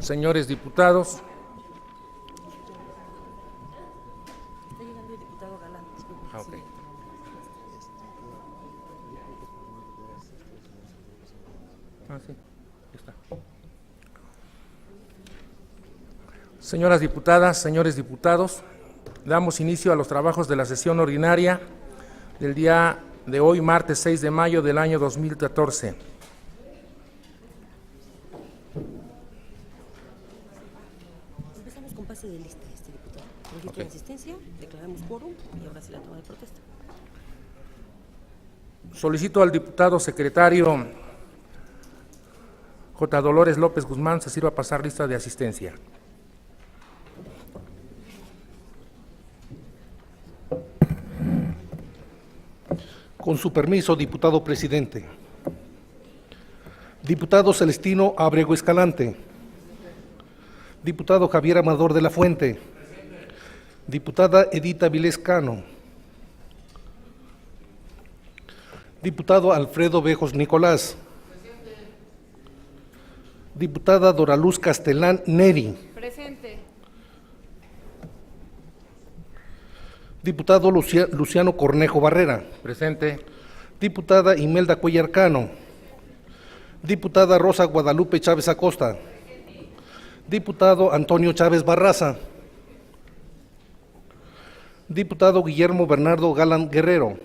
señores diputados. Está llegando el diputado Galán. Okay. Sí, está. Señoras diputadas, señores diputados, damos inicio a los trabajos de la sesión ordinaria del día de hoy, martes 6 de mayo del año 2014. Empezamos con pase de lista, diputado. Registro de asistencia, declaramos quórum y ahora sí la toma de protesta. Solicito al diputado secretario J. Dolores López Guzmán se sirva a pasar lista de asistencia. Con su permiso, diputado presidente. Diputado Celestino Abrego Escalante. Diputado Javier Amador de la Fuente. Diputada Edita Vilés Cano. Diputado Alfredo Bejos Nicolás. Diputada Doraluz Castelán Neri. Presente. Diputado Luciano Cornejo Barrera. Presente. Diputada Imelda Cuellar Cano. Diputada Rosa Guadalupe Chávez Acosta. Diputado Antonio Chávez Barraza. Diputado Guillermo Bernardo Galán Guerrero.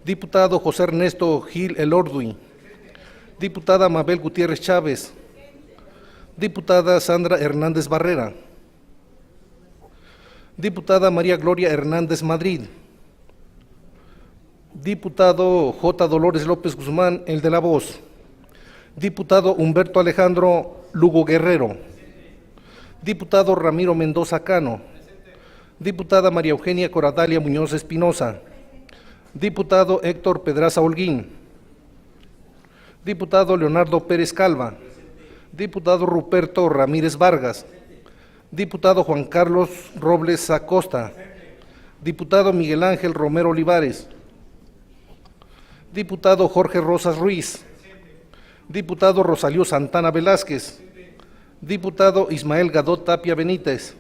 Diputado José Ernesto Gil Elordui. Diputada Mabel Gutiérrez Chávez. Diputada Sandra Hernández Barrera. Diputada María Gloria Hernández Madrid. Diputado J. Dolores López Guzmán, el de la voz. Diputado Humberto Alejandro Lugo Guerrero. Diputado Ramiro Mendoza Cano. Diputada María Eugenia Coradalia Muñoz Espinosa. Diputado Héctor Pedraza Holguín. Diputado Leonardo Pérez Calva. Diputado Ruperto Ramírez Vargas. Diputado Juan Carlos Robles Acosta. Diputado Miguel Ángel Romero Olivares. Diputado Jorge Rosas Ruiz. Diputado Rosalío Santana Velázquez. Diputado Ismael Gadot Tapia Benítez.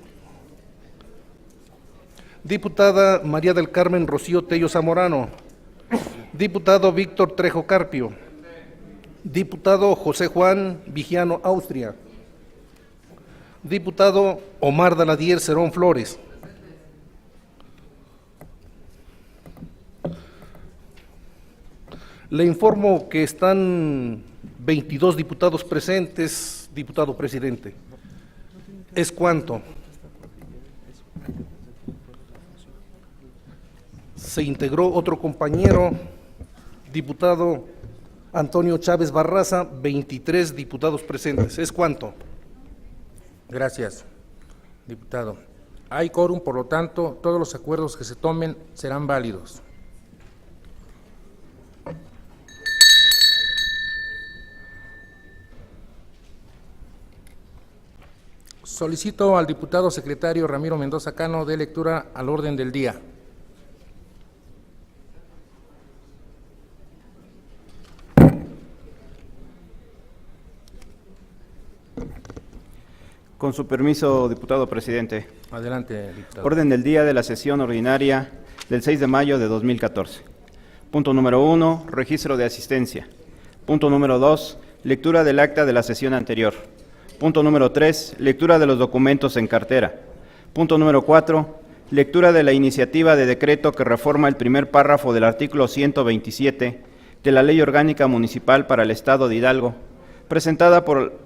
Diputada María del Carmen Rocío Tello Zamorano. Diputado Víctor Trejo Carpio. Diputado José Juan Vigiano Austria. Diputado Omar Daladier Cerón Flores. Le informo que están 22 diputados presentes, diputado presidente. ¿Es cuánto? Se integró otro compañero, diputado Antonio Chávez Barraza, 23 diputados presentes. ¿Es cuánto? Gracias, diputado. Hay quórum, por lo tanto, todos los acuerdos que se tomen serán válidos. Solicito al diputado secretario Ramiro Mendoza Cano dé lectura al orden del día. Con su permiso, diputado presidente. Adelante, diputado. Orden del día de la sesión ordinaria del 6 de mayo de 2014. Punto número 1, registro de asistencia. Punto número 2, lectura del acta de la sesión anterior. Punto número 3, lectura de los documentos en cartera. Punto número 4, lectura de la iniciativa de decreto que reforma el primer párrafo del artículo 127 de la Ley Orgánica Municipal para el Estado de Hidalgo, presentada por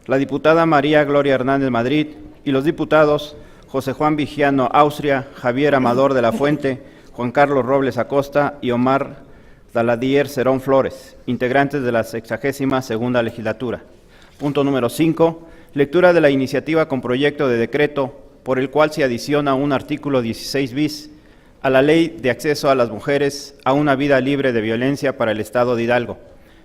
la diputada María Gloria Hernández Madrid y los diputados José Juan Vigiano Austria, Javier Amador de la Fuente, Juan Carlos Robles Acosta y Omar Daladier Cerón Flores, integrantes de la 62ª legislatura. Punto número 5, lectura de la iniciativa con proyecto de decreto por el cual se adiciona un artículo 16 bis a la Ley de Acceso a las Mujeres a una vida libre de violencia para el Estado de Hidalgo,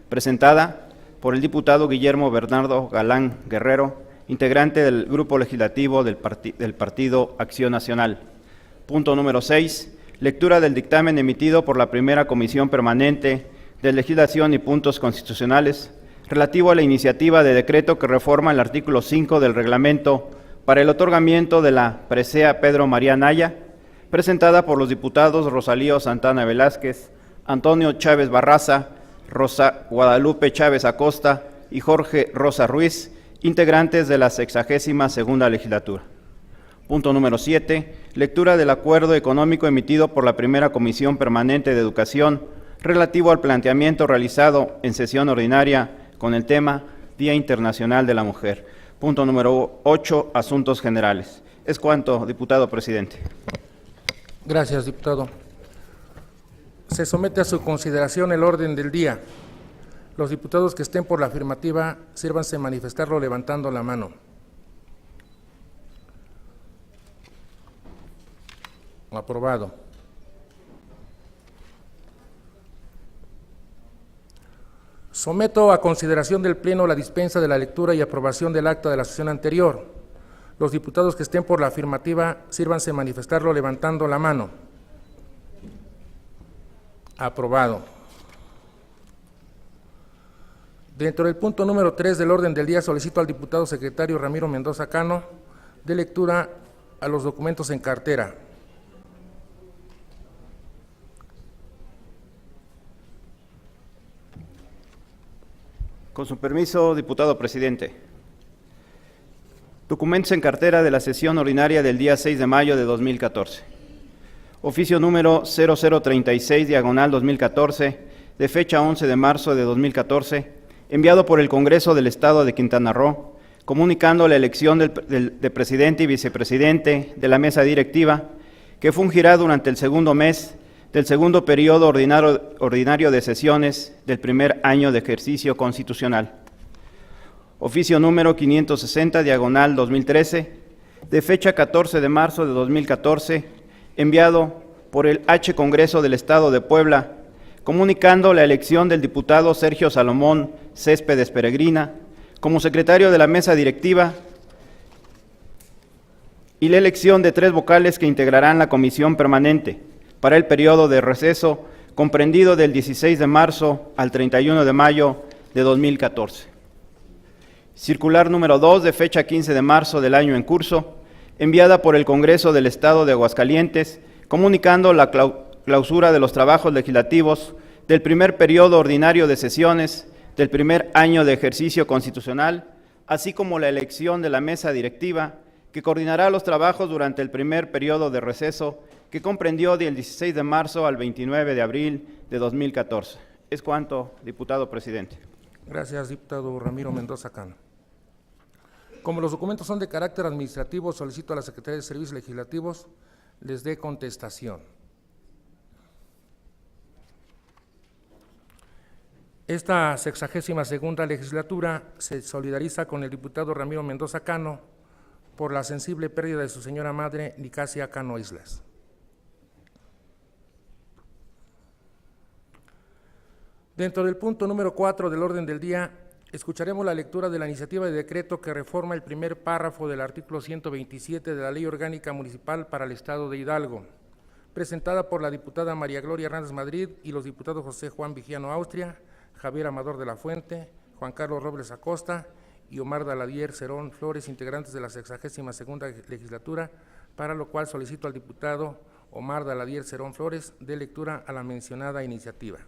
presentada por el diputado Guillermo Bernardo Galán Guerrero, integrante del Grupo Legislativo del Partido Acción Nacional. Punto número 6, lectura del dictamen emitido por la Primera Comisión Permanente de Legislación y Puntos Constitucionales relativo a la iniciativa de decreto que reforma el artículo 5 del reglamento para el otorgamiento de la presea Pedro María Naya, presentada por los diputados Rosalío Santana Velázquez, Antonio Chávez Barraza, Rosa Guadalupe Chávez Acosta y Jorge Rosa Ruiz, integrantes de la 62ª legislatura. Punto número 7. Lectura del acuerdo económico emitido por la primera Comisión Permanente de Educación relativo al planteamiento realizado en sesión ordinaria con el tema Día Internacional de la Mujer. Punto número 8. Asuntos generales. Es cuanto, diputado presidente. Gracias, diputado. Se somete a su consideración el orden del día. Los diputados que estén por la afirmativa, sírvanse manifestarlo levantando la mano. Aprobado. Someto a consideración del Pleno la dispensa de la lectura y aprobación del acta de la sesión anterior. Los diputados que estén por la afirmativa, sírvanse manifestarlo levantando la mano. Aprobado. Dentro del punto número 3 del orden del día, solicito al diputado secretario Ramiro Mendoza Cano de lectura a los documentos en cartera. Con su permiso, diputado presidente. Documentos en cartera de la sesión ordinaria del día 6 de mayo de 2014. Oficio número 0036/2014, de fecha 11 de marzo de 2014, enviado por el Congreso del Estado de Quintana Roo, comunicando la elección de presidente y vicepresidente de la mesa directiva, que fungirá durante el segundo mes del segundo periodo ordinario de sesiones del primer año de ejercicio constitucional. Oficio número 560/2013, de fecha 14 de marzo de 2014, enviado por el H. Congreso del Estado de Puebla, comunicando la elección del diputado Sergio Salomón Céspedes Peregrina como secretario de la mesa directiva y la elección de 3 vocales que integrarán la comisión permanente para el periodo de receso comprendido del 16 de marzo al 31 de mayo de 2014. Circular número 2 de fecha 15 de marzo del año en curso, enviada por el Congreso del Estado de Aguascalientes, comunicando la clausura de los trabajos legislativos del primer periodo ordinario de sesiones del primer año de ejercicio constitucional, así como la elección de la mesa directiva que coordinará los trabajos durante el primer periodo de receso que comprendió del 16 de marzo al 29 de abril de 2014. Es cuanto, diputado presidente. Gracias, diputado Ramiro Mendoza Cano. Como los documentos son de carácter administrativo, solicito a la Secretaría de Servicios Legislativos les dé contestación. Esta 62ª legislatura se solidariza con el diputado Ramiro Mendoza Cano por la sensible pérdida de su señora madre, Nicasia Cano Islas. Dentro del punto número 4 del orden del día, escucharemos la lectura de la iniciativa de decreto que reforma el primer párrafo del artículo 127 de la Ley Orgánica Municipal para el Estado de Hidalgo, presentada por la diputada María Gloria Hernández Madrid y los diputados José Juan Vigiano Austria, Javier Amador de la Fuente, Juan Carlos Robles Acosta y Omar Daladier Cerón Flores, integrantes de la 62ª legislatura, para lo cual solicito al diputado Omar Daladier Cerón Flores dé lectura a la mencionada iniciativa.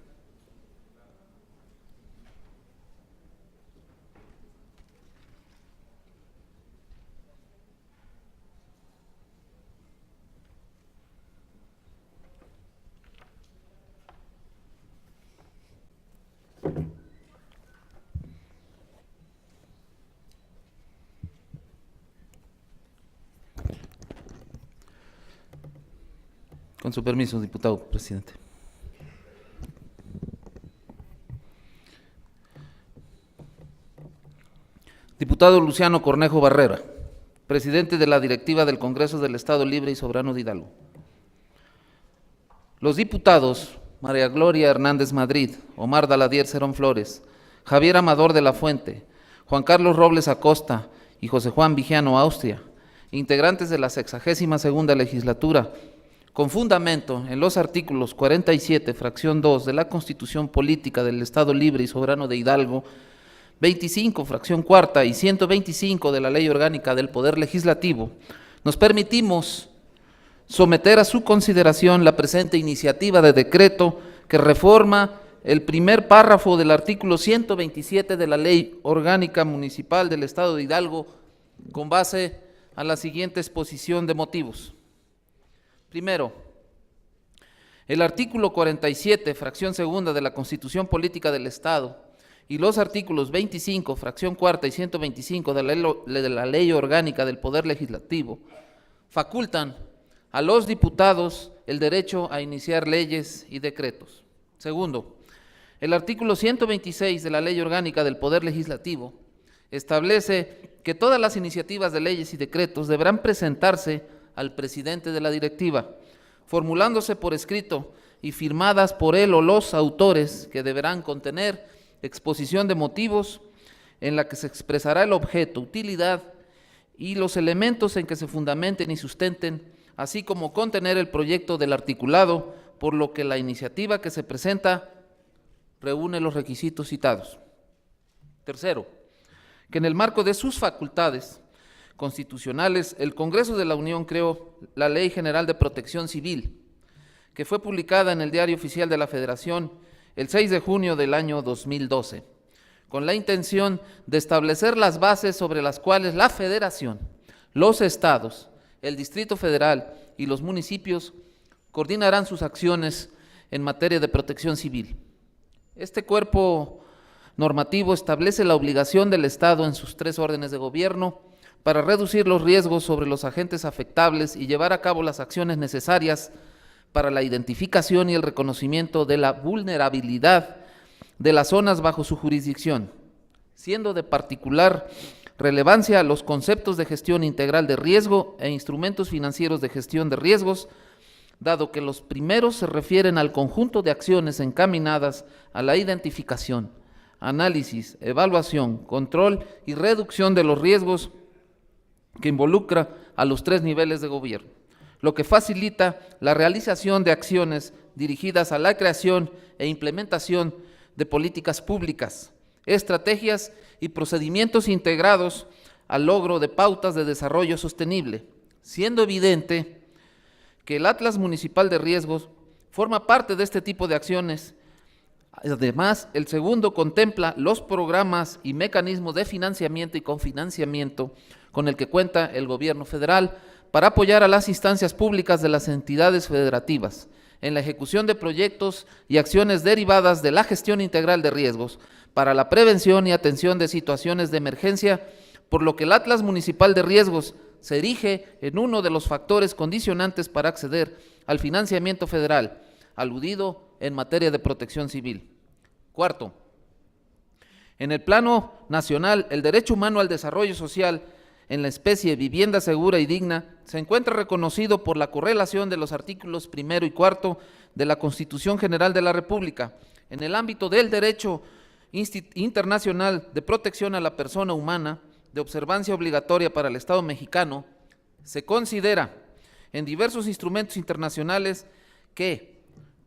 Con su permiso, diputado presidente. Diputado Luciano Cornejo Barrera, presidente de la directiva del Congreso del Estado Libre y Soberano de Hidalgo. Los diputados María Gloria Hernández Madrid, Omar Daladier Cerón Flores, Javier Amador de la Fuente, Juan Carlos Robles Acosta y José Juan Vigiano Austria, integrantes de la 62ª legislatura, con fundamento en los artículos 47, fracción 2 de la Constitución Política del Estado Libre y Soberano de Hidalgo, 25, fracción cuarta y 125 de la Ley Orgánica del Poder Legislativo, nos permitimos someter a su consideración la presente iniciativa de decreto que reforma el primer párrafo del artículo 127 de la Ley Orgánica Municipal del Estado de Hidalgo con base a la siguiente exposición de motivos. Primero, el artículo 47, fracción segunda de la Constitución Política del Estado y los artículos 25, fracción cuarta y 125 de la Ley Orgánica del Poder Legislativo facultan a los diputados el derecho a iniciar leyes y decretos. Segundo, el artículo 126 de la Ley Orgánica del Poder Legislativo establece que todas las iniciativas de leyes y decretos deberán presentarse al presidente de la directiva, formulándose por escrito y firmadas por él o los autores, que deberán contener exposición de motivos en la que se expresará el objeto, utilidad y los elementos en que se fundamenten y sustenten, así como contener el proyecto del articulado, por lo que la iniciativa que se presenta reúne los requisitos citados. Tercero, que en el marco de sus facultades constitucionales, el Congreso de la Unión creó la Ley General de Protección Civil, que fue publicada en el Diario Oficial de la Federación el 6 de junio del año 2012, con la intención de establecer las bases sobre las cuales la Federación, los estados, el Distrito Federal y los municipios coordinarán sus acciones en materia de protección civil. Este cuerpo normativo establece la obligación del Estado en sus 3 órdenes de gobierno para reducir los riesgos sobre los agentes afectables y llevar a cabo las acciones necesarias para la identificación y el reconocimiento de la vulnerabilidad de las zonas bajo su jurisdicción, siendo de particular relevancia los conceptos de gestión integral de riesgo e instrumentos financieros de gestión de riesgos, dado que los primeros se refieren al conjunto de acciones encaminadas a la identificación, análisis, evaluación, control y reducción de los riesgos que involucra a los 3 niveles de gobierno, lo que facilita la realización de acciones dirigidas a la creación e implementación de políticas públicas, estrategias y procedimientos integrados al logro de pautas de desarrollo sostenible, siendo evidente que el Atlas Municipal de Riesgos forma parte de este tipo de acciones. Además, el segundo contempla los programas y mecanismos de financiamiento y cofinanciamiento con el que cuenta el gobierno federal para apoyar a las instancias públicas de las entidades federativas en la ejecución de proyectos y acciones derivadas de la gestión integral de riesgos para la prevención y atención de situaciones de emergencia, por lo que el Atlas Municipal de Riesgos se erige en uno de los factores condicionantes para acceder al financiamiento federal, aludido en materia de protección civil. Cuarto, en el plano nacional, el derecho humano al desarrollo social en la especie vivienda segura y digna se encuentra reconocido por la correlación de los artículos 1 y 4 de la Constitución General de la República. En el ámbito del derecho internacional de protección a la persona humana, de observancia obligatoria para el Estado mexicano, se considera en diversos instrumentos internacionales que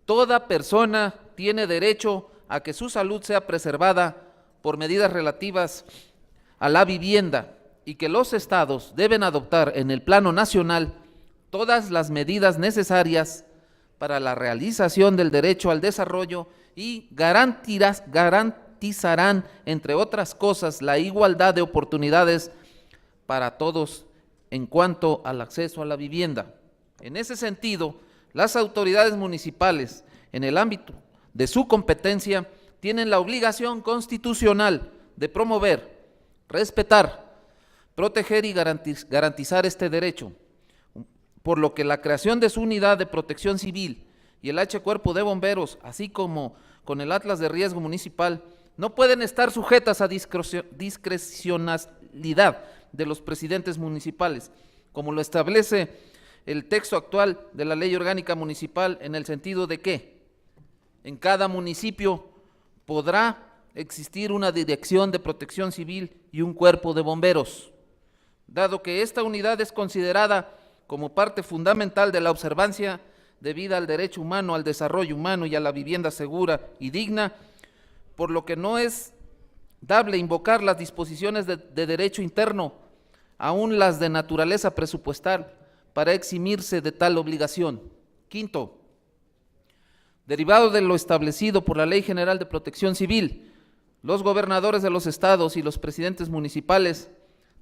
toda persona tiene derecho a que su salud sea preservada por medidas relativas a la vivienda y que los estados deben adoptar en el plano nacional todas las medidas necesarias para la realización del derecho al desarrollo y garantizarán, entre otras cosas, la igualdad de oportunidades para todos en cuanto al acceso a la vivienda. En ese sentido, las autoridades municipales, en el ámbito de su competencia, tienen la obligación constitucional de promover, respetar, proteger y garantizar este derecho, por lo que la creación de su unidad de protección civil y el H Cuerpo de Bomberos, así como con el Atlas de Riesgo Municipal, no pueden estar sujetas a discrecionalidad de los presidentes municipales, como lo establece el texto actual de la Ley Orgánica Municipal, en el sentido de que en cada municipio podrá existir una dirección de protección civil y un cuerpo de bomberos, dado que esta unidad es considerada como parte fundamental de la observancia debida al derecho humano, al desarrollo humano y a la vivienda segura y digna, por lo que no es dable invocar las disposiciones de derecho interno, aún las de naturaleza presupuestal, para eximirse de tal obligación. Quinto, derivado de lo establecido por la Ley General de Protección Civil, los gobernadores de los estados y los presidentes municipales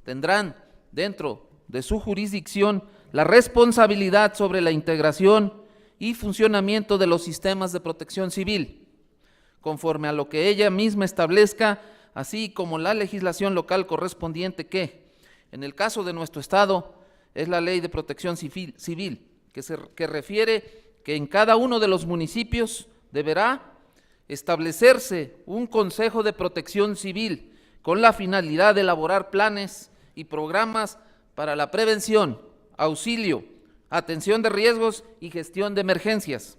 tendrán dentro de su jurisdicción la responsabilidad sobre la integración y funcionamiento de los sistemas de protección civil, conforme a lo que ella misma establezca, así como la legislación local correspondiente que, en el caso de nuestro estado, es la Ley de Protección Civil, que refiere que en cada uno de los municipios deberá establecerse un Consejo de Protección Civil con la finalidad de elaborar planes y programas para la prevención, auxilio, atención de riesgos y gestión de emergencias,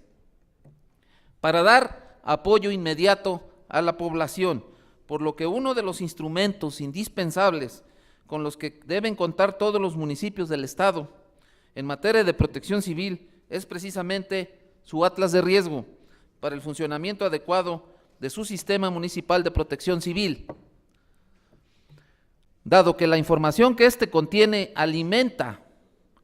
para dar apoyo inmediato a la población, por lo que uno de los instrumentos indispensables con los que deben contar todos los municipios del estado en materia de protección civil es precisamente su atlas de riesgo para el funcionamiento adecuado de su sistema municipal de protección civil, dado que la información que éste contiene alimenta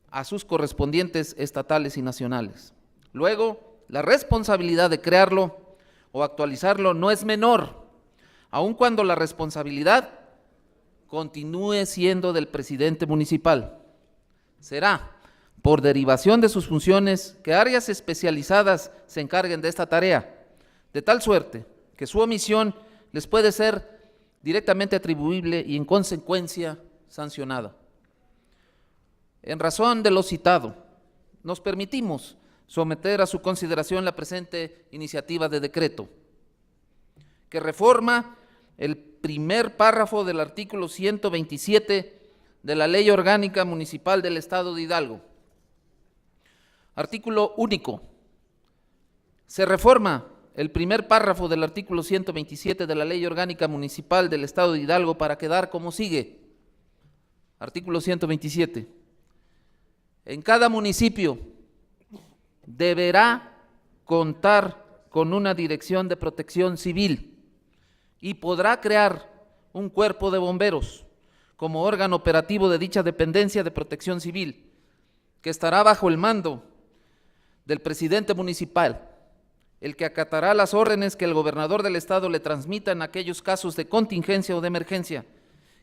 a sus correspondientes estatales y nacionales. Luego, la responsabilidad de crearlo o actualizarlo no es menor, aun cuando la responsabilidad continúe siendo del presidente municipal. Será por derivación de sus funciones que áreas especializadas se encarguen de esta tarea, de tal suerte que su omisión les puede ser directamente atribuible y en consecuencia sancionada. En razón de lo citado, nos permitimos someter a su consideración la presente iniciativa de decreto, que reforma el primer párrafo del artículo 127 de la Ley Orgánica Municipal del Estado de Hidalgo. Artículo único. Se reforma el primer párrafo del artículo 127 de la Ley Orgánica Municipal del Estado de Hidalgo para quedar como sigue. Artículo 127. En cada municipio deberá contar con una dirección de protección civil y podrá crear un cuerpo de bomberos como órgano operativo de dicha dependencia de protección civil, que estará bajo el mando del presidente municipal, el que acatará las órdenes que el gobernador del estado le transmita en aquellos casos de contingencia o de emergencia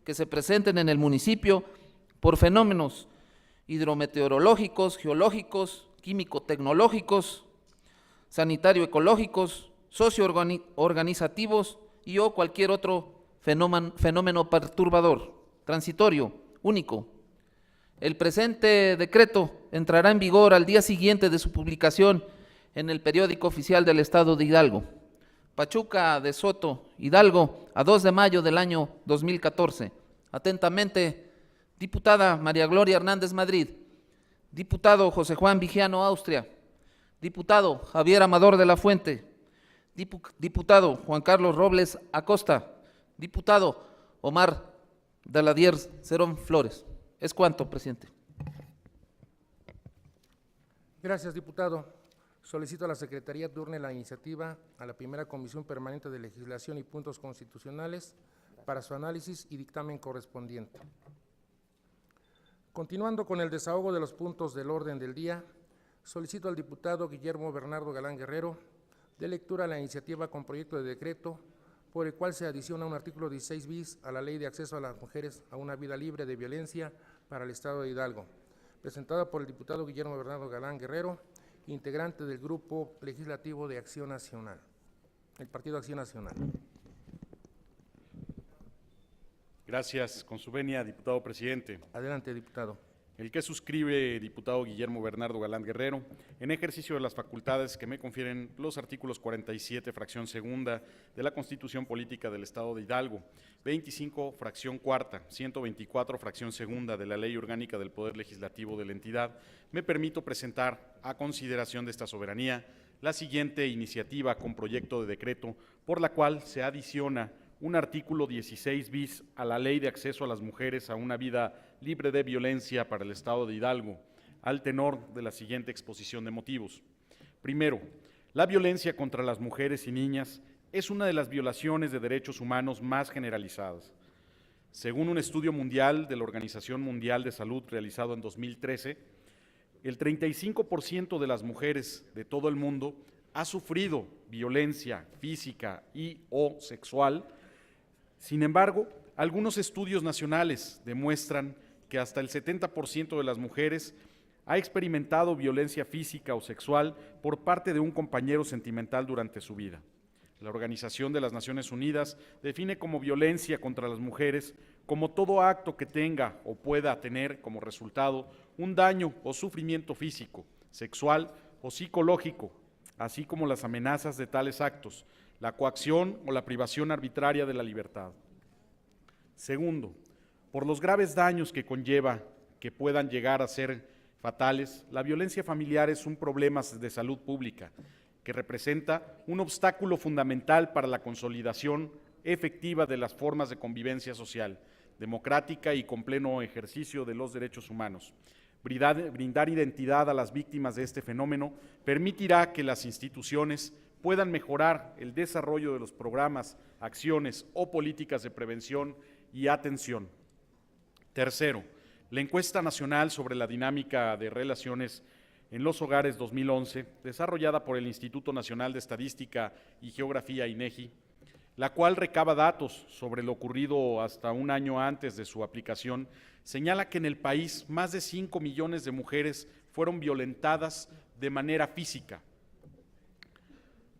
que se presenten en el municipio por fenómenos hidrometeorológicos, geológicos, químico-tecnológicos, sanitario-ecológicos, socio-organizativos y o cualquier otro fenómeno perturbador, transitorio, único. El presente decreto entrará en vigor al día siguiente de su publicación en el periódico oficial del Estado de Hidalgo. Pachuca de Soto, Hidalgo, a 2 de mayo del año 2014. Atentamente, diputada María Gloria Hernández Madrid, diputado José Juan Vigiano Austria, diputado Javier Amador de la Fuente, diputado Juan Carlos Robles Acosta, diputado Omar Daladier Cerón Flores. Es cuanto, presidente. Gracias, diputado. Solicito a la Secretaría turne la iniciativa a la primera Comisión Permanente de Legislación y Puntos Constitucionales para su análisis y dictamen correspondiente. Continuando con el desahogo de los puntos del orden del día, solicito al diputado Guillermo Bernardo Galán Guerrero dé lectura a la iniciativa con proyecto de decreto por el cual se adiciona un artículo 16 bis a la Ley de Acceso a las Mujeres a una Vida Libre de Violencia para el Estado de Hidalgo, presentada por el diputado Guillermo Bernardo Galán Guerrero, integrante del Grupo Legislativo de Acción Nacional, el Partido Acción Nacional. Gracias, con su venia, diputado presidente. Adelante, diputado. El que suscribe, diputado Guillermo Bernardo Galán Guerrero, en ejercicio de las facultades que me confieren los artículos 47, fracción segunda, de la Constitución Política del Estado de Hidalgo, 25, fracción cuarta, 124, fracción segunda de la Ley Orgánica del Poder Legislativo de la entidad, me permito presentar a consideración de esta soberanía la siguiente iniciativa con proyecto de decreto por la cual se adiciona un artículo 16 bis a la Ley de Acceso a las Mujeres a una Vida Libre de Violencia para el Estado de Hidalgo, al tenor de la siguiente exposición de motivos. Primero, la violencia contra las mujeres y niñas es una de las violaciones de derechos humanos más generalizadas. Según un estudio mundial de la Organización Mundial de Salud realizado en 2013, el 35% de las mujeres de todo el mundo ha sufrido violencia física y o sexual. Sin embargo, algunos estudios nacionales demuestran que hasta el 70% de las mujeres ha experimentado violencia física o sexual por parte de un compañero sentimental durante su vida. La Organización de las Naciones Unidas define como violencia contra las mujeres como todo acto que tenga o pueda tener como resultado un daño o sufrimiento físico, sexual o psicológico, así como las amenazas de tales actos, la coacción o la privación arbitraria de la libertad. Segundo, por los graves daños que conlleva que puedan llegar a ser fatales, la violencia familiar es un problema de salud pública que representa un obstáculo fundamental para la consolidación efectiva de las formas de convivencia social, democrática y con pleno ejercicio de los derechos humanos. Brindar identidad a las víctimas de este fenómeno permitirá que las instituciones puedan mejorar el desarrollo de los programas, acciones o políticas de prevención y atención. Tercero, la encuesta nacional sobre la dinámica de relaciones en los hogares 2011, desarrollada por el Instituto Nacional de Estadística y Geografía, INEGI, la cual recaba datos sobre lo ocurrido hasta un año antes de su aplicación, señala que en el país más de 5 millones de mujeres fueron violentadas de manera física.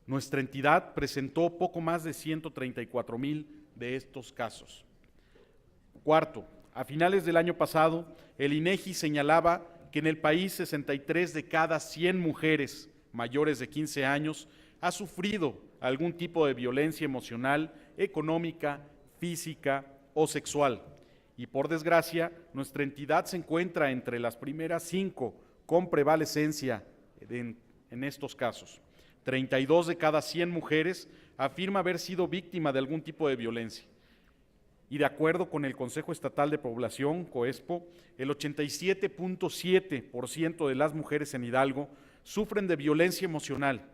Nuestra entidad presentó poco más de 134,000 de estos casos. Cuarto, a finales del año pasado, el INEGI señalaba que en el país 63 de cada 100 mujeres mayores de 15 años ha sufrido algún tipo de violencia emocional, económica, física o sexual. Y por desgracia, nuestra entidad se encuentra entre las primeras 5 con prevalecencia en estos casos. 32 de cada 100 mujeres afirma haber sido víctima de algún tipo de violencia. Y de acuerdo con el Consejo Estatal de Población, COESPO, el 87.7% de las mujeres en Hidalgo sufren de violencia emocional.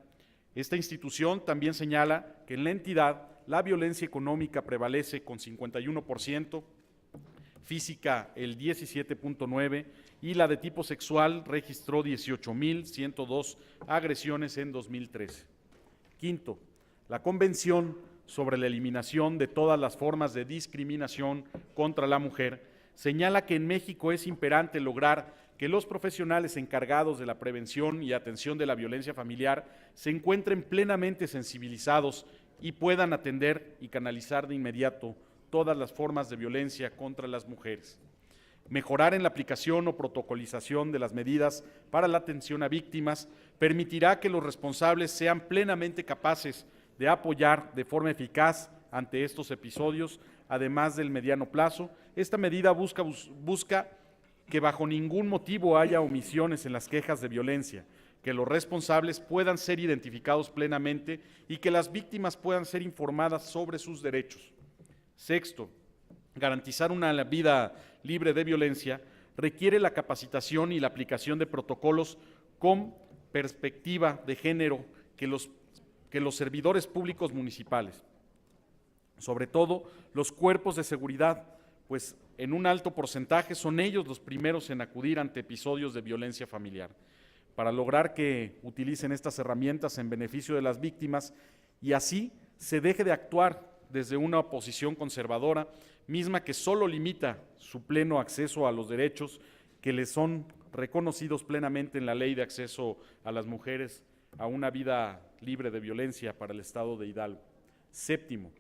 Esta institución también señala que en la entidad la violencia económica prevalece con 51%, física el 17.9% y la de tipo sexual registró 18,102 agresiones en 2013. Quinto, la Convención sobre la eliminación de todas las formas de discriminación contra la mujer señala que en México es imperante lograr que los profesionales encargados de la prevención y atención de la violencia familiar se encuentren plenamente sensibilizados y puedan atender y canalizar de inmediato todas las formas de violencia contra las mujeres. Mejorar en la aplicación o protocolización de las medidas para la atención a víctimas permitirá que los responsables sean plenamente capaces de apoyar de forma eficaz ante estos episodios, además del mediano plazo. Esta medida busca que bajo ningún motivo haya omisiones en las quejas de violencia, que los responsables puedan ser identificados plenamente y que las víctimas puedan ser informadas sobre sus derechos. Sexto, garantizar una vida libre de violencia requiere la capacitación y la aplicación de protocolos con perspectiva de género que los servidores públicos municipales, sobre todo los cuerpos de seguridad, pues en un alto porcentaje son ellos los primeros en acudir ante episodios de violencia familiar, para lograr que utilicen estas herramientas en beneficio de las víctimas y así se deje de actuar desde una posición conservadora, misma que solo limita su pleno acceso a los derechos que les son reconocidos plenamente en la Ley de Acceso a las Mujeres a una vida libre de violencia para el Estado de Hidalgo. Séptimo,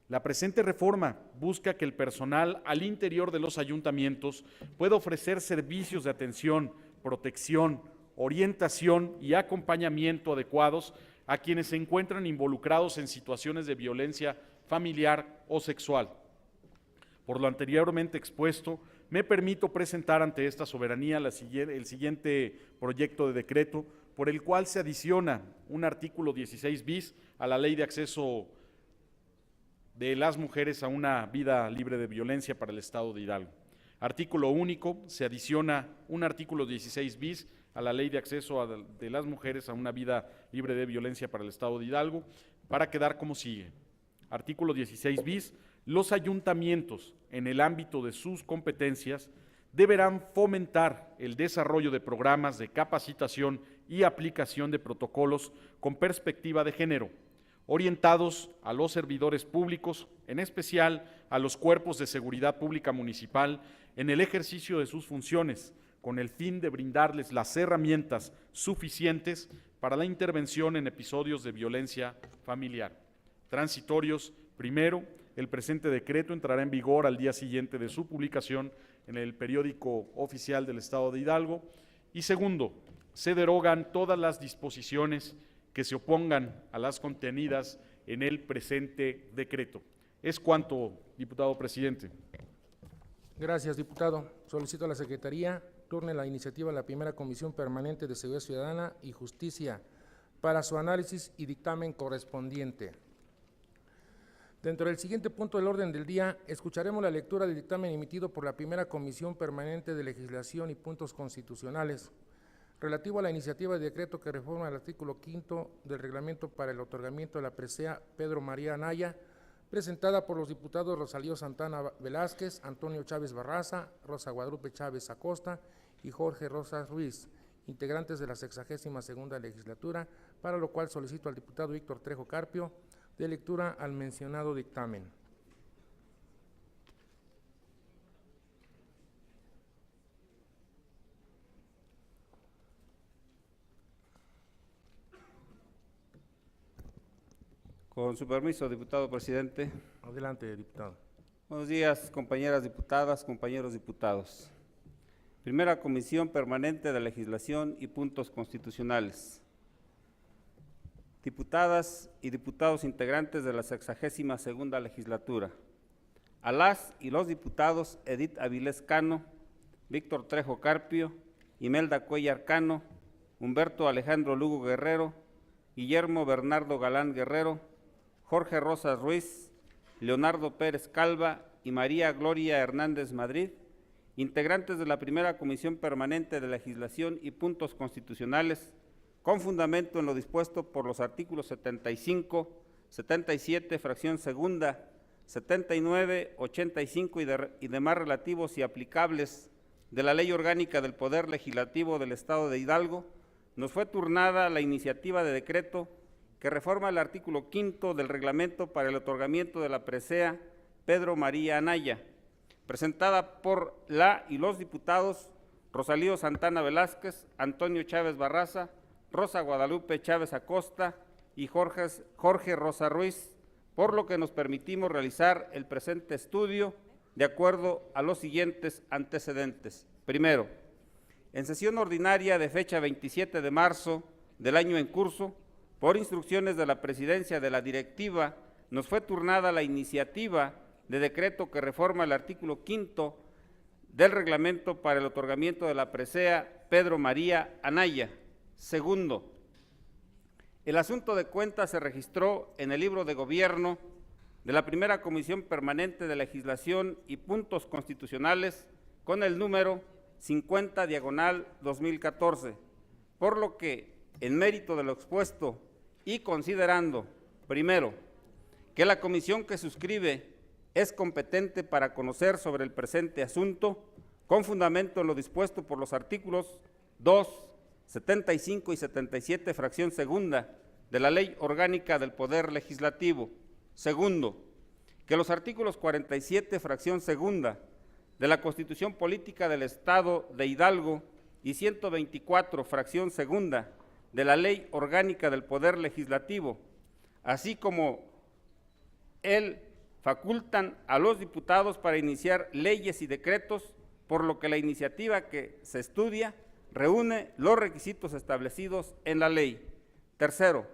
la presente reforma busca que el personal al interior de los ayuntamientos pueda ofrecer servicios de atención, protección, orientación y acompañamiento adecuados a quienes se encuentran involucrados en situaciones de violencia familiar o sexual. Por lo anteriormente expuesto, me permito presentar ante esta soberanía el siguiente proyecto de decreto por el cual se adiciona un artículo 16 bis a la Ley de Acceso de las Mujeres a una vida libre de violencia para el Estado de Hidalgo. Artículo único, se adiciona un artículo 16 bis a la Ley de Acceso de las Mujeres a una vida libre de violencia para el Estado de Hidalgo, para quedar como sigue. Artículo 16 bis. Los ayuntamientos, en el ámbito de sus competencias, deberán fomentar el desarrollo de programas de capacitación y aplicación de protocolos con perspectiva de género, orientados a los servidores públicos, en especial a los cuerpos de seguridad pública municipal, en el ejercicio de sus funciones, con el fin de brindarles las herramientas suficientes para la intervención en episodios de violencia familiar. Transitorios. Primero, el presente decreto entrará en vigor al día siguiente de su publicación en el periódico oficial del Estado de Hidalgo. Y segundo, se derogan todas las disposiciones que se opongan a las contenidas en el presente decreto. Es cuanto, diputado presidente. Gracias, diputado. Solicito a la Secretaría turne la iniciativa a la primera Comisión Permanente de Seguridad Ciudadana y Justicia para su análisis y dictamen correspondiente. Dentro del siguiente punto del orden del día, escucharemos la lectura del dictamen emitido por la primera Comisión Permanente de Legislación y Puntos Constitucionales, relativo a la iniciativa de decreto que reforma el artículo 5 del reglamento para el otorgamiento de la presea Pedro María Anaya, presentada por los diputados Rosalío Santana Velázquez, Antonio Chávez Barraza, Rosa Guadalupe Chávez Acosta y Jorge Rosas Ruiz, integrantes de la 62ª legislatura, para lo cual solicito al diputado Víctor Trejo Carpio de lectura al mencionado dictamen. Con su permiso, diputado presidente. Adelante, diputado. Buenos días, compañeras diputadas, compañeros diputados. Primera Comisión Permanente de Legislación y Puntos Constitucionales. Diputadas y diputados integrantes de la 62ª legislatura. A las y los diputados Edith Avilés Cano, Víctor Trejo Carpio, Imelda Cuellar Cano, Humberto Alejandro Lugo Guerrero, Guillermo Bernardo Galán Guerrero, Jorge Rosas Ruiz, Leonardo Pérez Calva y María Gloria Hernández Madrid, integrantes de la primera Comisión Permanente de Legislación y Puntos Constitucionales, con fundamento en lo dispuesto por los artículos 75, 77, fracción segunda, 79, 85 y demás relativos y aplicables de la Ley Orgánica del Poder Legislativo del Estado de Hidalgo, nos fue turnada la iniciativa de decreto que reforma el artículo 5 del reglamento para el otorgamiento de la presea Pedro María Anaya, presentada por la y los diputados Rosalío Santana Velázquez, Antonio Chávez Barraza, Rosa Guadalupe Chávez Acosta y Jorge Rosa Ruiz, por lo que nos permitimos realizar el presente estudio de acuerdo a los siguientes antecedentes. Primero, en sesión ordinaria de fecha 27 de marzo del año en curso, por instrucciones de la Presidencia de la Directiva, nos fue turnada la iniciativa de decreto que reforma el artículo 5 del reglamento para el otorgamiento de la presea Pedro María Anaya. Segundo, el asunto de cuentas se registró en el libro de gobierno de la primera Comisión Permanente de Legislación y Puntos Constitucionales con el número 50/2014, por lo que, en mérito de lo expuesto y considerando, primero, que la comisión que suscribe es competente para conocer sobre el presente asunto, con fundamento en lo dispuesto por los artículos 2, 75 y 77, fracción segunda, de la Ley Orgánica del Poder Legislativo. Segundo, que los artículos 47, fracción segunda, de la Constitución Política del Estado de Hidalgo y 124, fracción segunda, de la Ley Orgánica del Poder Legislativo, así como el facultan a los diputados para iniciar leyes y decretos, por lo que la iniciativa que se estudia reúne los requisitos establecidos en la ley. Tercero,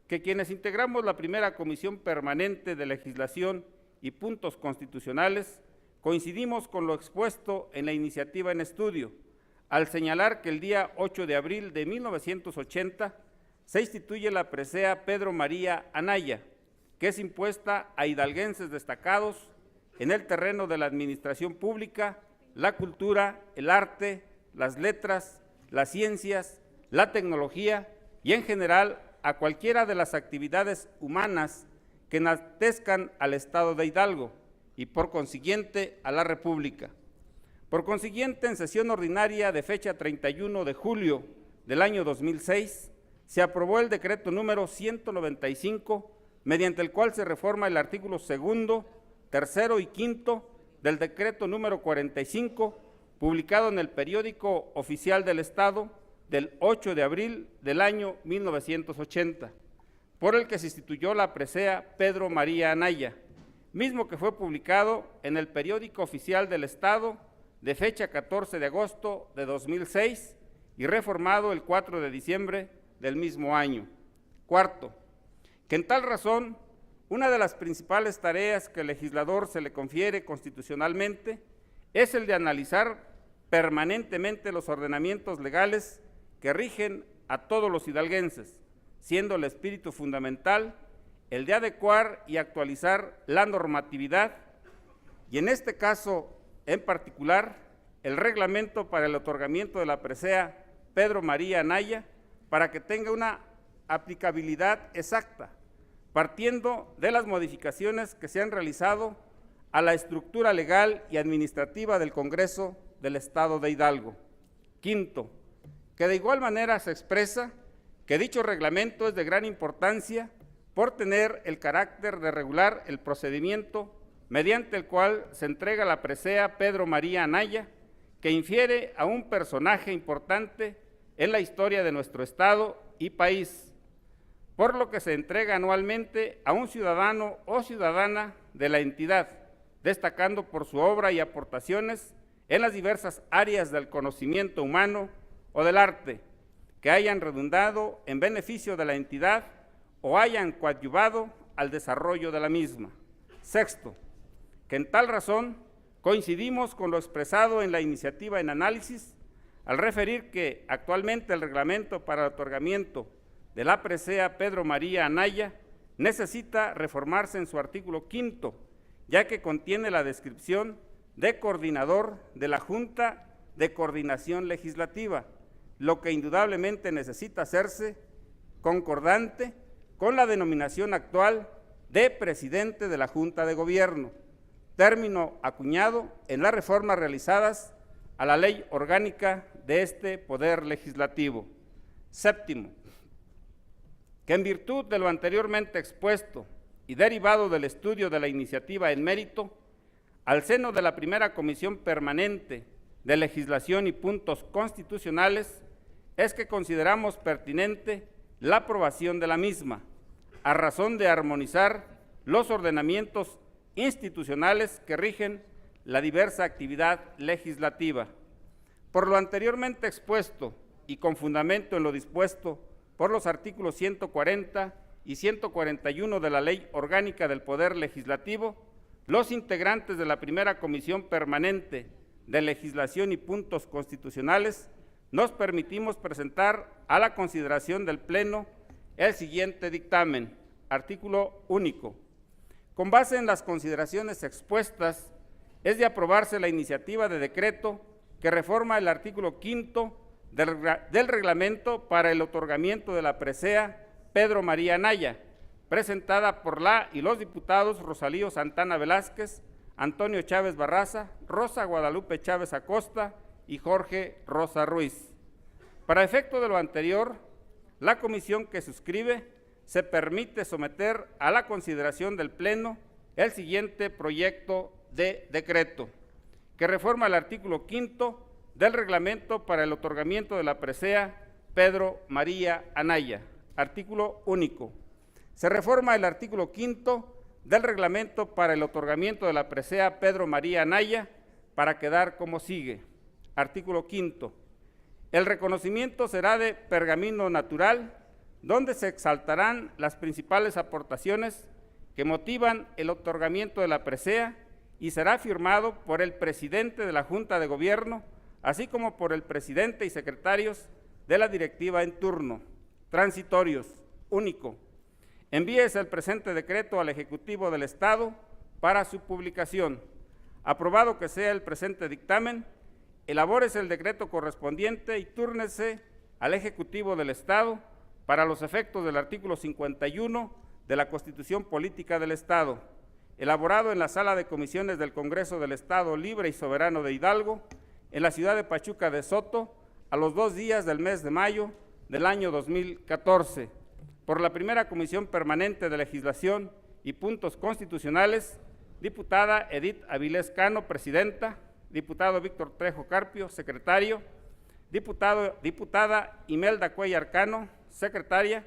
que quienes integramos la primera Comisión Permanente de Legislación y Puntos Constitucionales coincidimos con lo expuesto en la iniciativa en estudio, al señalar que el día 8 de abril de 1980 se instituye la presea Pedro María Anaya, que es impuesta a hidalguenses destacados en el terreno de la administración pública, la cultura, el arte, las letras, las ciencias, la tecnología y en general a cualquiera de las actividades humanas que enaltezcan al Estado de Hidalgo y por consiguiente a la República. Por consiguiente, en sesión ordinaria de fecha 31 de julio del año 2006, se aprobó el decreto número 195, mediante el cual se reforma el artículo 2º, 3º y 5º del decreto número 45, publicado en el Periódico Oficial del Estado del 8 de abril del año 1980, por el que se instituyó la presea Pedro María Anaya, mismo que fue publicado en el Periódico Oficial del Estado de fecha 14 de agosto de 2006 y reformado el 4 de diciembre del mismo año. Cuarto, que en tal razón, una de las principales tareas que al legislador se le confiere constitucionalmente es el de analizar permanentemente los ordenamientos legales que rigen a todos los hidalguenses, siendo el espíritu fundamental el de adecuar y actualizar la normatividad, y en este caso en particular el reglamento para el otorgamiento de la presea Pedro María Anaya, para que tenga una aplicabilidad exacta, partiendo de las modificaciones que se han realizado a la estructura legal y administrativa del Congreso del Estado de Hidalgo. Quinto, que de igual manera se expresa que dicho reglamento es de gran importancia por tener el carácter de regular el procedimiento mediante el cual se entrega la presea Pedro María Anaya, que infiere a un personaje importante en la historia de nuestro Estado y país, por lo que se entrega anualmente a un ciudadano o ciudadana de la entidad, destacando por su obra y aportaciones en las diversas áreas del conocimiento humano o del arte, que hayan redundado en beneficio de la entidad o hayan coadyuvado al desarrollo de la misma. Sexto, que en tal razón coincidimos con lo expresado en la iniciativa en análisis al referir que actualmente el reglamento para el otorgamiento de la presea Pedro María Anaya necesita reformarse en su artículo 5º, ya que contiene la descripción de coordinador de la Junta de Coordinación Legislativa, lo que indudablemente necesita hacerse concordante con la denominación actual de presidente de la Junta de Gobierno, término acuñado en las reformas realizadas a la ley orgánica de este Poder Legislativo. Séptimo, que en virtud de lo anteriormente expuesto y derivado del estudio de la iniciativa en mérito, al seno de la primera Comisión Permanente de Legislación y Puntos Constitucionales, es que consideramos pertinente la aprobación de la misma, a razón de armonizar los ordenamientos institucionales que rigen la diversa actividad legislativa. Por lo anteriormente expuesto y con fundamento en lo dispuesto por los artículos 140 y 141 de la Ley Orgánica del Poder Legislativo, los integrantes de la primera Comisión Permanente de Legislación y Puntos Constitucionales nos permitimos presentar a la consideración del Pleno el siguiente dictamen. Artículo único. Con base en las consideraciones expuestas, es de aprobarse la iniciativa de decreto que reforma el artículo 5º del reglamento para el otorgamiento de la presea Pedro María Anaya, presentada por la y los diputados Rosalío Santana Velázquez, Antonio Chávez Barraza, Rosa Guadalupe Chávez Acosta y Jorge Rosa Ruiz. Para efecto de lo anterior, la comisión que suscribe se permite someter a la consideración del Pleno el siguiente proyecto de decreto, que reforma el artículo 5º del reglamento para el otorgamiento de la presea Pedro María Anaya. Artículo único. Se reforma el artículo 5º del reglamento para el otorgamiento de la presea Pedro María Anaya para quedar como sigue. Artículo 5º. El reconocimiento será de pergamino natural, donde se exaltarán las principales aportaciones que motivan el otorgamiento de la presea y será firmado por el presidente de la Junta de Gobierno, así como por el presidente y secretarios de la directiva en turno. Transitorios. Único. Envíese el presente decreto al Ejecutivo del Estado para su publicación. Aprobado que sea el presente dictamen, elabórese el decreto correspondiente y túrnese al Ejecutivo del Estado para los efectos del artículo 51 de la Constitución Política del Estado, elaborado en la Sala de Comisiones del Congreso del Estado Libre y Soberano de Hidalgo, en la ciudad de Pachuca de Soto, a los 2 días del mes de mayo del año 2014, por la primera Comisión Permanente de Legislación y Puntos Constitucionales, diputada Edith Avilés Cano, presidenta, diputado Víctor Trejo Carpio, secretario, diputada Imelda Cuellar Cano, secretaria,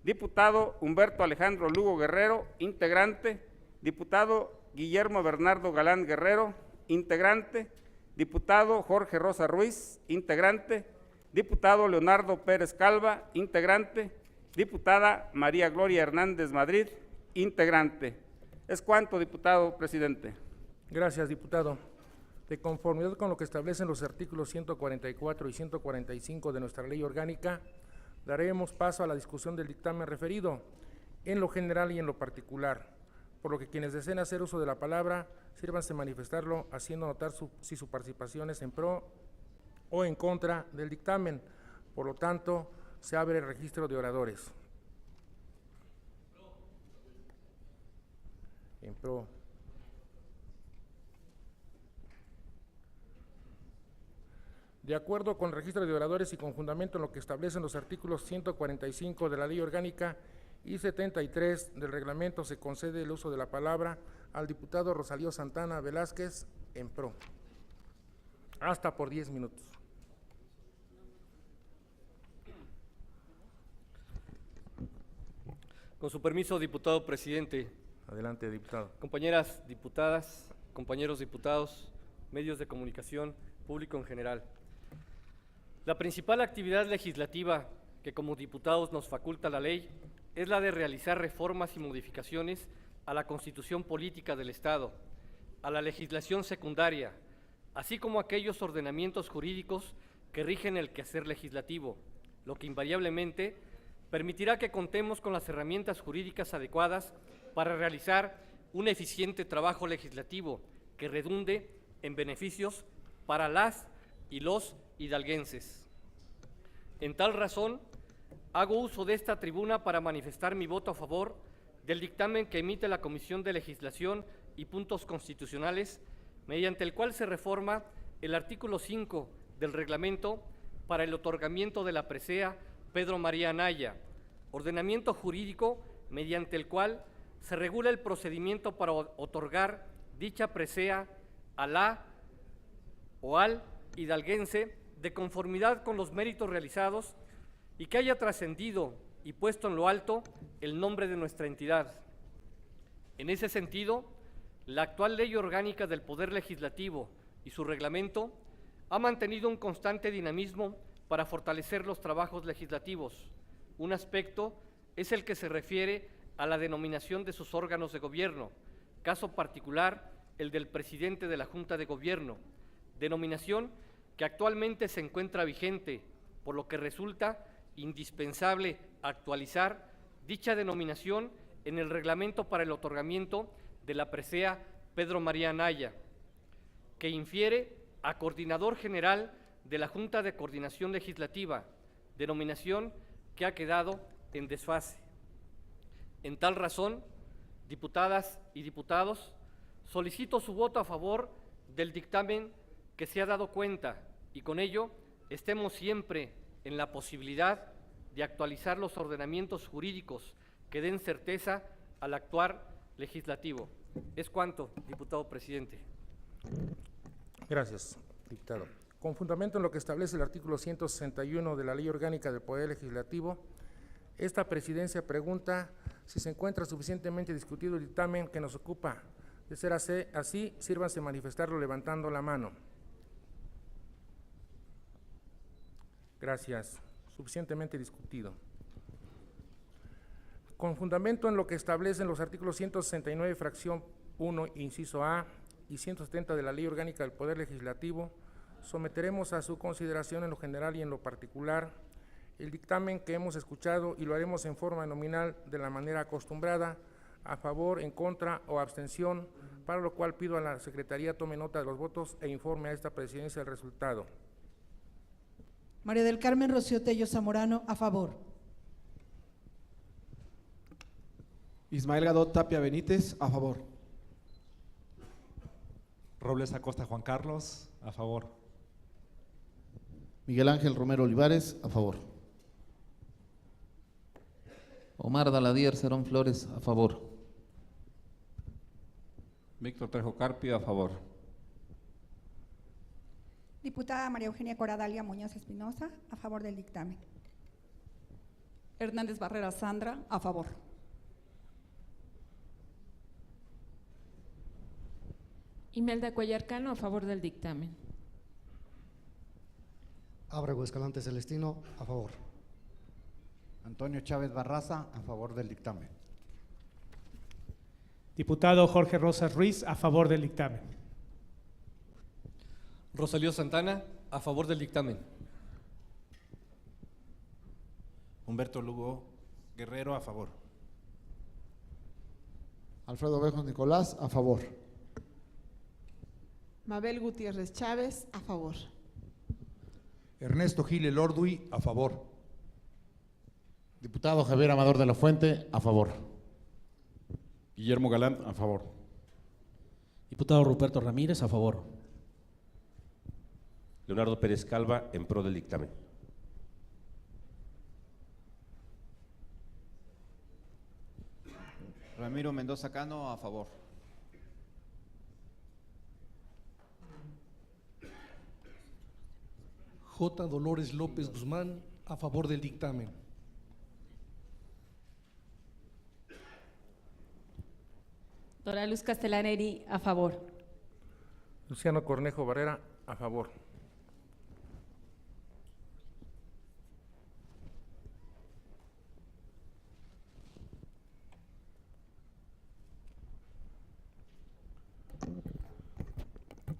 diputado Humberto Alejandro Lugo Guerrero, integrante, diputado Guillermo Bernardo Galán Guerrero, integrante, diputado Jorge Rosa Ruiz, integrante, diputado Leonardo Pérez Calva, integrante, diputada María Gloria Hernández Madrid, integrante. Es cuanto, diputado presidente. Gracias, diputado. De conformidad con lo que establecen los artículos 144 y 145 de nuestra ley orgánica, daremos paso a la discusión del dictamen referido, en lo general y en lo particular, por lo que quienes deseen hacer uso de la palabra, sírvanse manifestarlo haciendo notar si su participación es en pro o en contra del dictamen. Por lo tanto, se abre el registro de oradores. En pro. De acuerdo con el registro de oradores y con fundamento en lo que establecen los artículos 145 de la Ley Orgánica y 73 del reglamento, se concede el uso de la palabra al diputado Rosalío Santana Velázquez en pro. Hasta por 10 minutos. Con su permiso, diputado presidente. Adelante, diputado. Compañeras diputadas, compañeros diputados, medios de comunicación, público en general. La principal actividad legislativa que como diputados nos faculta la ley es la de realizar reformas y modificaciones a la Constitución Política del Estado, a la legislación secundaria, así como a aquellos ordenamientos jurídicos que rigen el quehacer legislativo, lo que invariablemente permitirá que contemos con las herramientas jurídicas adecuadas para realizar un eficiente trabajo legislativo que redunde en beneficios para las y los hidalguenses. En tal razón, hago uso de esta tribuna para manifestar mi voto a favor del dictamen que emite la Comisión de Legislación y Puntos Constitucionales, mediante el cual se reforma el artículo 5 del reglamento para el otorgamiento de la presea Pedro María Anaya, ordenamiento jurídico mediante el cual se regula el procedimiento para otorgar dicha presea a la o al hidalguense de conformidad con los méritos realizados y que haya trascendido y puesto en lo alto el nombre de nuestra entidad. En ese sentido, la actual Ley Orgánica del Poder Legislativo y su reglamento ha mantenido un constante dinamismo para fortalecer los trabajos legislativos. Un aspecto es el que se refiere a la denominación de sus órganos de gobierno, caso particular el del presidente de la Junta de Gobierno, denominación que actualmente se encuentra vigente, por lo que resulta indispensable actualizar dicha denominación en el reglamento para el otorgamiento de la presea Pedro María Anaya, que infiere a Coordinador General de la Junta de Coordinación Legislativa, denominación que ha quedado en desfase. En tal razón, diputadas y diputados, solicito su voto a favor del dictamen que se ha dado cuenta y con ello estemos siempre en la posibilidad de actualizar los ordenamientos jurídicos que den certeza al actuar legislativo. Es cuanto, diputado presidente. Gracias, diputado. Con fundamento en lo que establece el artículo 161 de la Ley Orgánica del Poder Legislativo, esta presidencia pregunta si se encuentra suficientemente discutido el dictamen que nos ocupa. De ser así, sírvanse manifestarlo levantando la mano. Gracias. Suficientemente discutido. Con fundamento en lo que establecen los artículos 169, fracción 1, inciso A, y 170 de la Ley Orgánica del Poder Legislativo, someteremos a su consideración en lo general y en lo particular el dictamen que hemos escuchado y lo haremos en forma nominal de la manera acostumbrada, a favor, en contra o abstención, para lo cual pido a la Secretaría tome nota de los votos e informe a esta presidencia el resultado. María del Carmen Rocío Tello Zamorano, a favor. Ismael Gadot Tapia Benítez, a favor. Robles Acosta Juan Carlos, a favor. Miguel Ángel Romero Olivares, a favor. Omar Daladier Cerón Flores, a favor. Víctor Trejo Carpio, a favor. Diputada María Eugenia Coradalia Muñoz Espinosa, a favor del dictamen. Hernández Barrera Sandra, a favor. Imelda Cuellar Cano, a favor del dictamen. Ábrego Escalante Celestino, a favor. Antonio Chávez Barraza, a favor del dictamen. Diputado Jorge Rosas Ruiz, a favor del dictamen. Rosalío Santana, a favor del dictamen. Humberto Lugo Guerrero, a favor. Alfredo Bejos Nicolás, a favor. Mabel Gutiérrez Chávez, a favor. Ernesto Gil Elordui, a favor. Diputado Javier Amador de la Fuente, a favor. Guillermo Galán, a favor. Diputado Ruperto Ramírez, a favor. Leonardo Pérez Calva, en pro del dictamen. Ramiro Mendoza Cano, a favor. J. Dolores López Guzmán, a favor del dictamen. Dora Luz Castellaneri, a favor. Luciano Cornejo Barrera, a favor.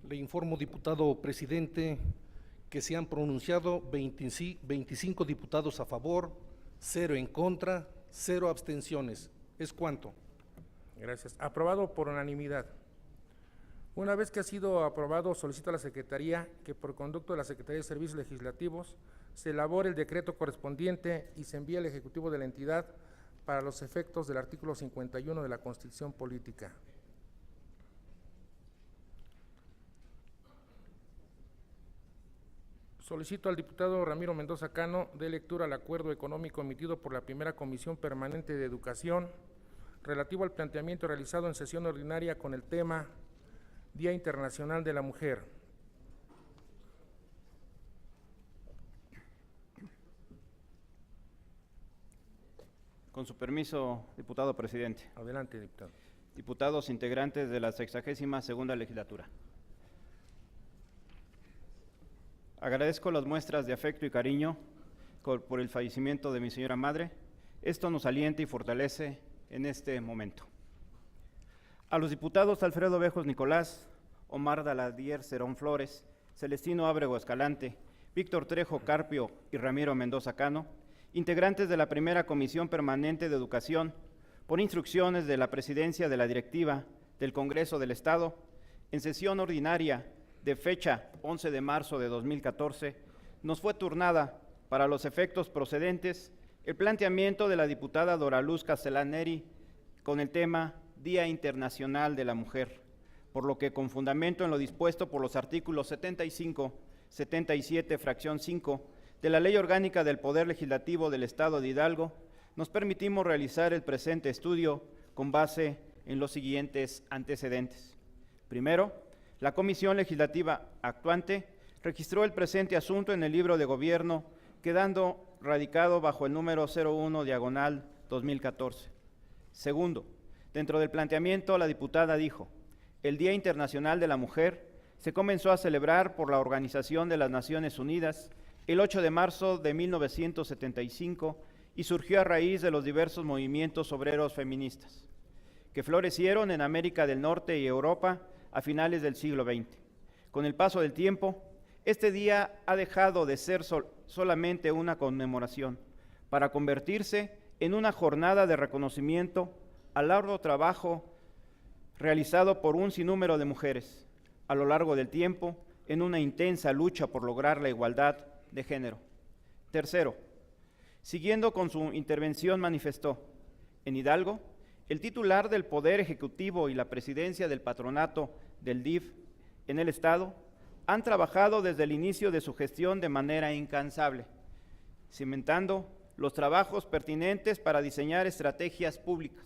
Le informo, diputado presidente, que se han pronunciado 25 diputados a favor, 0 en contra, 0 abstenciones. ¿Es cuánto? Gracias. Aprobado por unanimidad. Una vez que ha sido aprobado, solicito a la Secretaría que por conducto de la Secretaría de Servicios Legislativos se elabore el decreto correspondiente y se envíe al Ejecutivo de la entidad para los efectos del artículo 51 de la Constitución Política. Solicito al diputado Ramiro Mendoza Cano dé lectura al acuerdo económico emitido por la Primera Comisión Permanente de Educación relativo al planteamiento realizado en sesión ordinaria con el tema Día Internacional de la Mujer. Con su permiso, diputado presidente. Adelante, diputado. Diputados integrantes de la 62ª legislatura. Agradezco las muestras de afecto y cariño por el fallecimiento de mi señora madre. Esto nos alienta y fortalece en este momento. A los diputados Alfredo Bejos Nicolás, Omar Daladier Cerón Flores, Celestino Ábrego Escalante, Víctor Trejo Carpio y Ramiro Mendoza Cano, integrantes de la Primera Comisión Permanente de Educación, por instrucciones de la Presidencia de la Directiva del Congreso del Estado, en sesión ordinaria de fecha 11 de marzo de 2014, nos fue turnada, para los efectos procedentes, el planteamiento de la diputada Dora Luz Castellaneri con el tema Día Internacional de la Mujer, por lo que con fundamento en lo dispuesto por los artículos 75, 77, fracción 5 de la Ley Orgánica del Poder Legislativo del Estado de Hidalgo, nos permitimos realizar el presente estudio con base en los siguientes antecedentes. Primero, la Comisión Legislativa actuante registró el presente asunto en el libro de gobierno, quedando radicado bajo el número 01/2014. Segundo, dentro del planteamiento, la diputada dijo: el Día Internacional de la Mujer se comenzó a celebrar por la Organización de las Naciones Unidas el 8 de marzo de 1975 y surgió a raíz de los diversos movimientos obreros feministas que florecieron en América del Norte y Europa a finales del siglo XX. Con el paso del tiempo, este día ha dejado de ser solamente una conmemoración para convertirse en una jornada de reconocimiento al arduo trabajo realizado por un sinnúmero de mujeres a lo largo del tiempo en una intensa lucha por lograr la igualdad de género. Tercero, siguiendo con su intervención manifestó: en Hidalgo, el titular del Poder Ejecutivo y la presidencia del patronato del DIF en el Estado han trabajado desde el inicio de su gestión de manera incansable, cimentando los trabajos pertinentes para diseñar estrategias públicas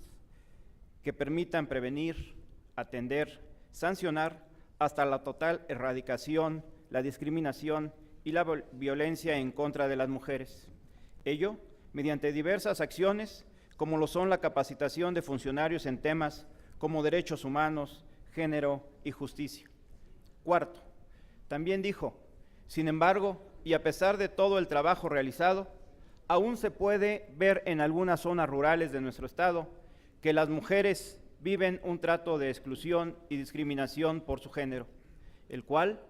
que permitan prevenir, atender, sancionar hasta la total erradicación, la discriminación y la violencia en contra de las mujeres. Ello mediante diversas acciones, como lo son la capacitación de funcionarios en temas como derechos humanos, género y justicia. Cuarto, también dijo, sin embargo, y a pesar de todo el trabajo realizado, aún se puede ver en algunas zonas rurales de nuestro estado que las mujeres viven un trato de exclusión y discriminación por su género, el cual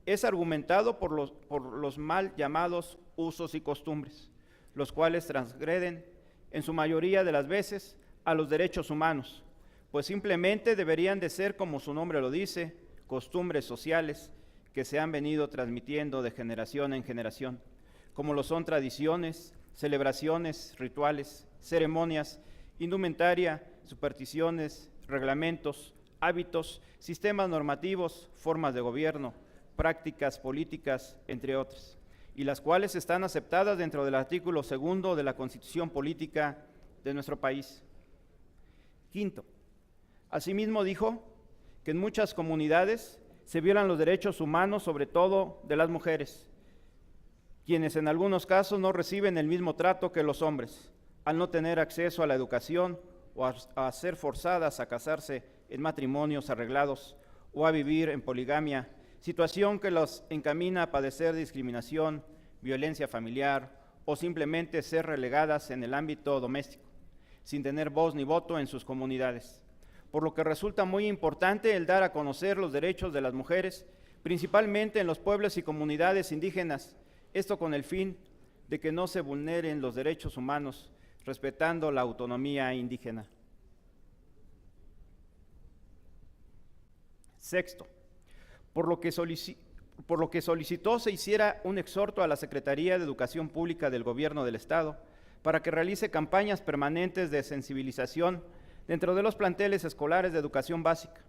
es argumentado por los mal llamados usos y costumbres, los cuales transgreden en su mayoría de las veces a los derechos humanos, pues simplemente deberían de ser, como su nombre lo dice, costumbres sociales que se han venido transmitiendo de generación en generación, como lo son tradiciones, celebraciones, rituales, ceremonias, indumentaria, supersticiones, reglamentos, hábitos, sistemas normativos, formas de gobierno, prácticas políticas, entre otras, y las cuales están aceptadas dentro del artículo 2 de la Constitución Política de nuestro país. Quinto, asimismo dijo que en muchas comunidades se violan los derechos humanos, sobre todo de las mujeres, quienes en algunos casos no reciben el mismo trato que los hombres, al no tener acceso a la educación o a ser forzadas a casarse en matrimonios arreglados o a vivir en poligamia, situación que los encamina a padecer discriminación, violencia familiar o simplemente ser relegadas en el ámbito doméstico, sin tener voz ni voto en sus comunidades. Por lo que resulta muy importante el dar a conocer los derechos de las mujeres, principalmente en los pueblos y comunidades indígenas, esto con el fin de que no se vulneren los derechos humanos, respetando la autonomía indígena. Sexto, por lo que solicitó se hiciera un exhorto a la Secretaría de Educación Pública del Gobierno del Estado para que realice campañas permanentes de sensibilización dentro de los planteles escolares de educación básica,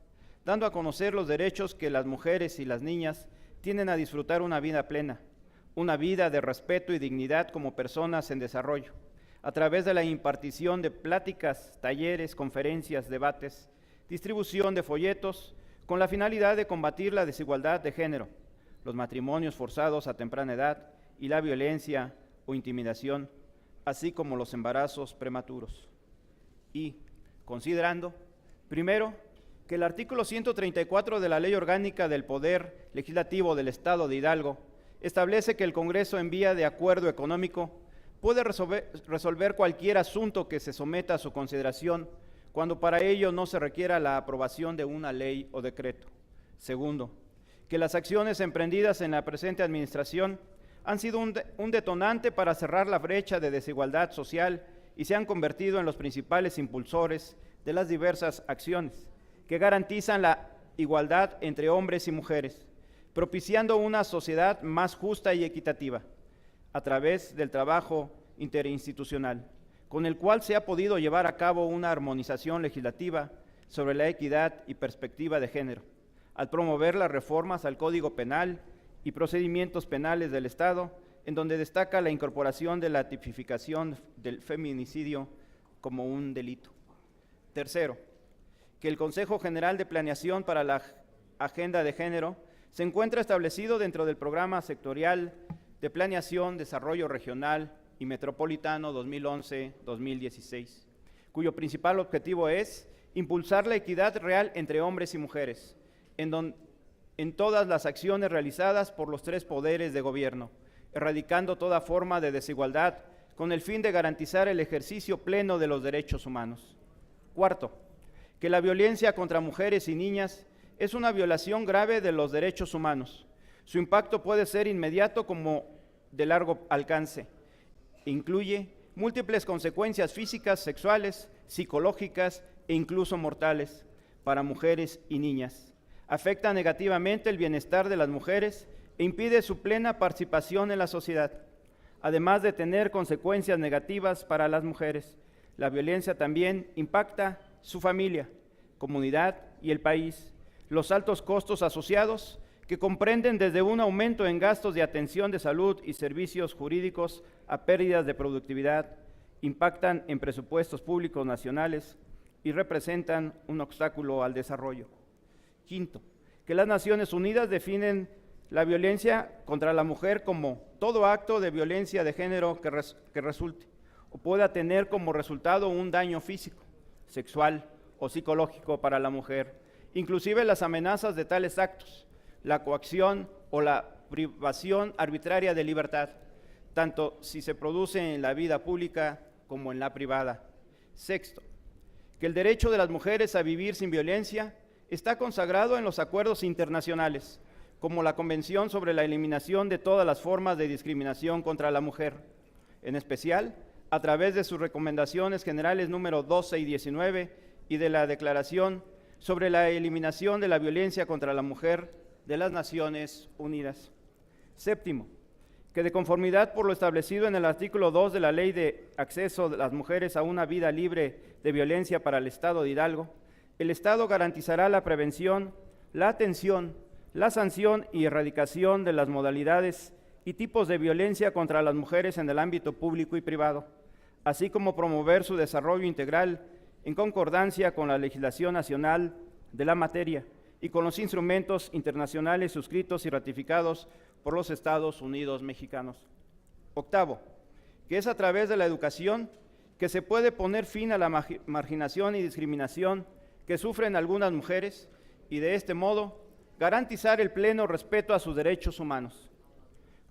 dando a conocer los derechos que las mujeres y las niñas tienen a disfrutar una vida plena, una vida de respeto y dignidad como personas en desarrollo, a través de la impartición de pláticas, talleres, conferencias, debates, distribución de folletos, con la finalidad de combatir la desigualdad de género, los matrimonios forzados a temprana edad y la violencia o intimidación, así como los embarazos prematuros. Y, considerando, primero, que el artículo 134 de la Ley Orgánica del Poder Legislativo del Estado de Hidalgo establece que el Congreso, en vía de acuerdo económico, puede resolver cualquier asunto que se someta a su consideración cuando para ello no se requiera la aprobación de una ley o decreto. Segundo, que las acciones emprendidas en la presente administración han sido un detonante para cerrar la brecha de desigualdad social y se han convertido en los principales impulsores de las diversas acciones que garantizan la igualdad entre hombres y mujeres, propiciando una sociedad más justa y equitativa a través del trabajo interinstitucional, con el cual se ha podido llevar a cabo una armonización legislativa sobre la equidad y perspectiva de género, al promover las reformas al Código Penal y procedimientos penales del Estado, en donde destaca la incorporación de la tipificación del feminicidio como un delito. Tercero, que el Consejo General de Planeación para la Agenda de Género se encuentra establecido dentro del Programa Sectorial de Planeación, Desarrollo Regional y Metropolitano 2011-2016, cuyo principal objetivo es impulsar la equidad real entre hombres y mujeres, en todas las acciones realizadas por los tres poderes de gobierno, erradicando toda forma de desigualdad con el fin de garantizar el ejercicio pleno de los derechos humanos. Cuarto, que la violencia contra mujeres y niñas es una violación grave de los derechos humanos. Su impacto puede ser inmediato como de largo alcance. Incluye múltiples consecuencias físicas, sexuales, psicológicas e incluso mortales para mujeres y niñas. Afecta negativamente el bienestar de las mujeres e impide su plena participación en la sociedad. Además de tener consecuencias negativas para las mujeres, la violencia también impacta su familia, comunidad y el país, los altos costos asociados que comprenden desde un aumento en gastos de atención de salud y servicios jurídicos a pérdidas de productividad, impactan en presupuestos públicos nacionales y representan un obstáculo al desarrollo. Quinto, que las Naciones Unidas definen la violencia contra la mujer como todo acto de violencia de género que resulte o pueda tener como resultado un daño físico, sexual o psicológico para la mujer, inclusive las amenazas de tales actos, la coacción o la privación arbitraria de libertad, tanto si se produce en la vida pública como en la privada. Sexto, que el derecho de las mujeres a vivir sin violencia está consagrado en los acuerdos internacionales, como la Convención sobre la Eliminación de todas las formas de discriminación contra la mujer, en especial a través de sus recomendaciones generales número 12 y 19 y de la Declaración sobre la Eliminación de la Violencia contra la Mujer de las Naciones Unidas. Séptimo, que de conformidad por lo establecido en el artículo 2 de la Ley de Acceso de las Mujeres a una Vida Libre de Violencia para el Estado de Hidalgo, el Estado garantizará la prevención, la atención, la sanción y erradicación de las modalidades y tipos de violencia contra las mujeres en el ámbito público y privado, así como promover su desarrollo integral en concordancia con la legislación nacional de la materia y con los instrumentos internacionales suscritos y ratificados por los Estados Unidos mexicanos. Octavo, que es a través de la educación que se puede poner fin a la marginación y discriminación que sufren algunas mujeres y de este modo garantizar el pleno respeto a sus derechos humanos.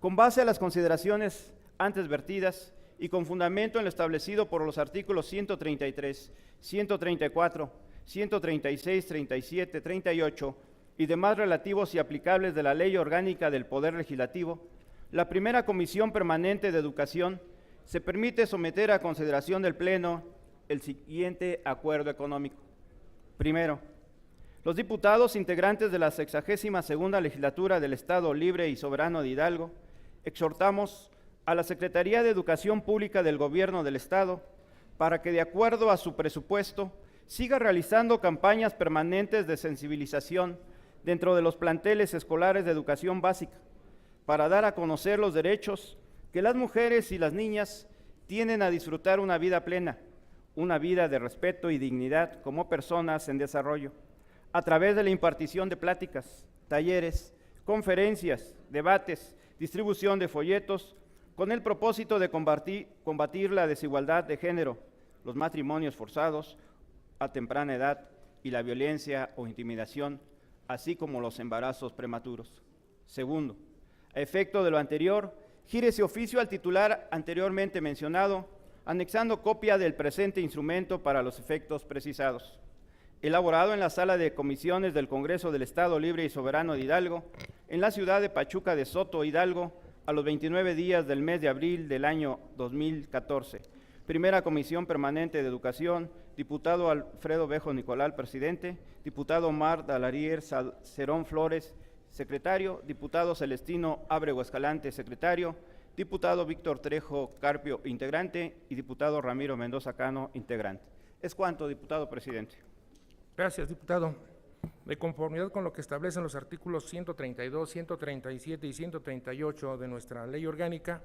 Con base a las consideraciones antes vertidas y con fundamento en lo establecido por los artículos 133, 134, 136, 37, 38 y demás relativos y aplicables de la Ley Orgánica del Poder Legislativo, la primera Comisión Permanente de Educación se permite someter a consideración del Pleno el siguiente acuerdo económico. Primero, los diputados integrantes de la 62ª Legislatura del Estado Libre y Soberano de Hidalgo exhortamos a la Secretaría de Educación Pública del Gobierno del Estado para que, de acuerdo a su presupuesto, siga realizando campañas permanentes de sensibilización dentro de los planteles escolares de educación básica para dar a conocer los derechos que las mujeres y las niñas tienen a disfrutar una vida plena, una vida de respeto y dignidad como personas en desarrollo, a través de la impartición de pláticas, talleres, conferencias, debates, distribución de folletos, con el propósito de combatir la desigualdad de género, los matrimonios forzados a temprana edad y la violencia o intimidación, así como los embarazos prematuros. Segundo, a efecto de lo anterior, gire ese oficio al titular anteriormente mencionado, anexando copia del presente instrumento para los efectos precisados, elaborado en la Sala de Comisiones del Congreso del Estado Libre y Soberano de Hidalgo, en la ciudad de Pachuca de Soto, Hidalgo, a los 29 días del mes de abril del año 2014. Primera Comisión Permanente de Educación, diputado Alfredo Bejo Nicolás, presidente, diputado Omar Dalarier Cerón Flores, secretario, diputado Celestino Ábrego Escalante, secretario, diputado Víctor Trejo Carpio, integrante, y diputado Ramiro Mendoza Cano, integrante. Es cuanto, diputado presidente. Gracias, diputado. De conformidad con lo que establecen los artículos 132, 137 y 138 de nuestra ley orgánica,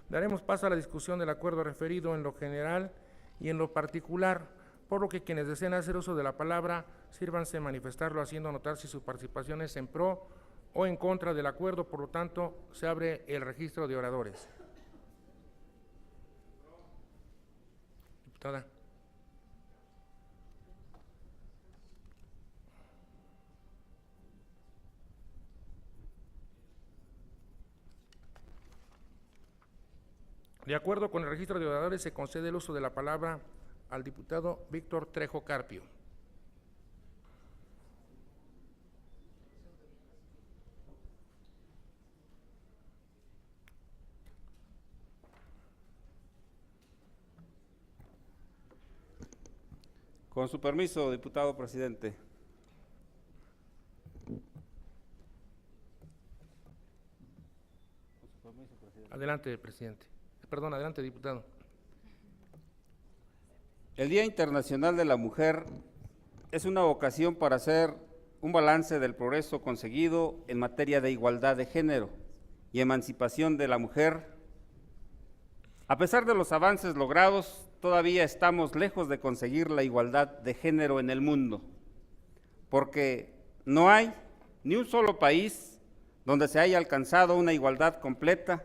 daremos paso a la discusión del acuerdo referido en lo general y en lo particular, por lo que quienes deseen hacer uso de la palabra, sírvanse manifestarlo haciendo notar si su participación es en pro o en contra del acuerdo. Por lo tanto, se abre el registro de oradores. Diputada. De acuerdo con el registro de oradores, se concede el uso de la palabra al diputado Víctor Trejo Carpio. Con su permiso, diputado presidente. Adelante, presidente. Perdón, adelante, diputado. El Día Internacional de la Mujer es una ocasión para hacer un balance del progreso conseguido en materia de igualdad de género y emancipación de la mujer. A pesar de los avances logrados, todavía estamos lejos de conseguir la igualdad de género en el mundo, porque no hay ni un solo país donde se haya alcanzado una igualdad completa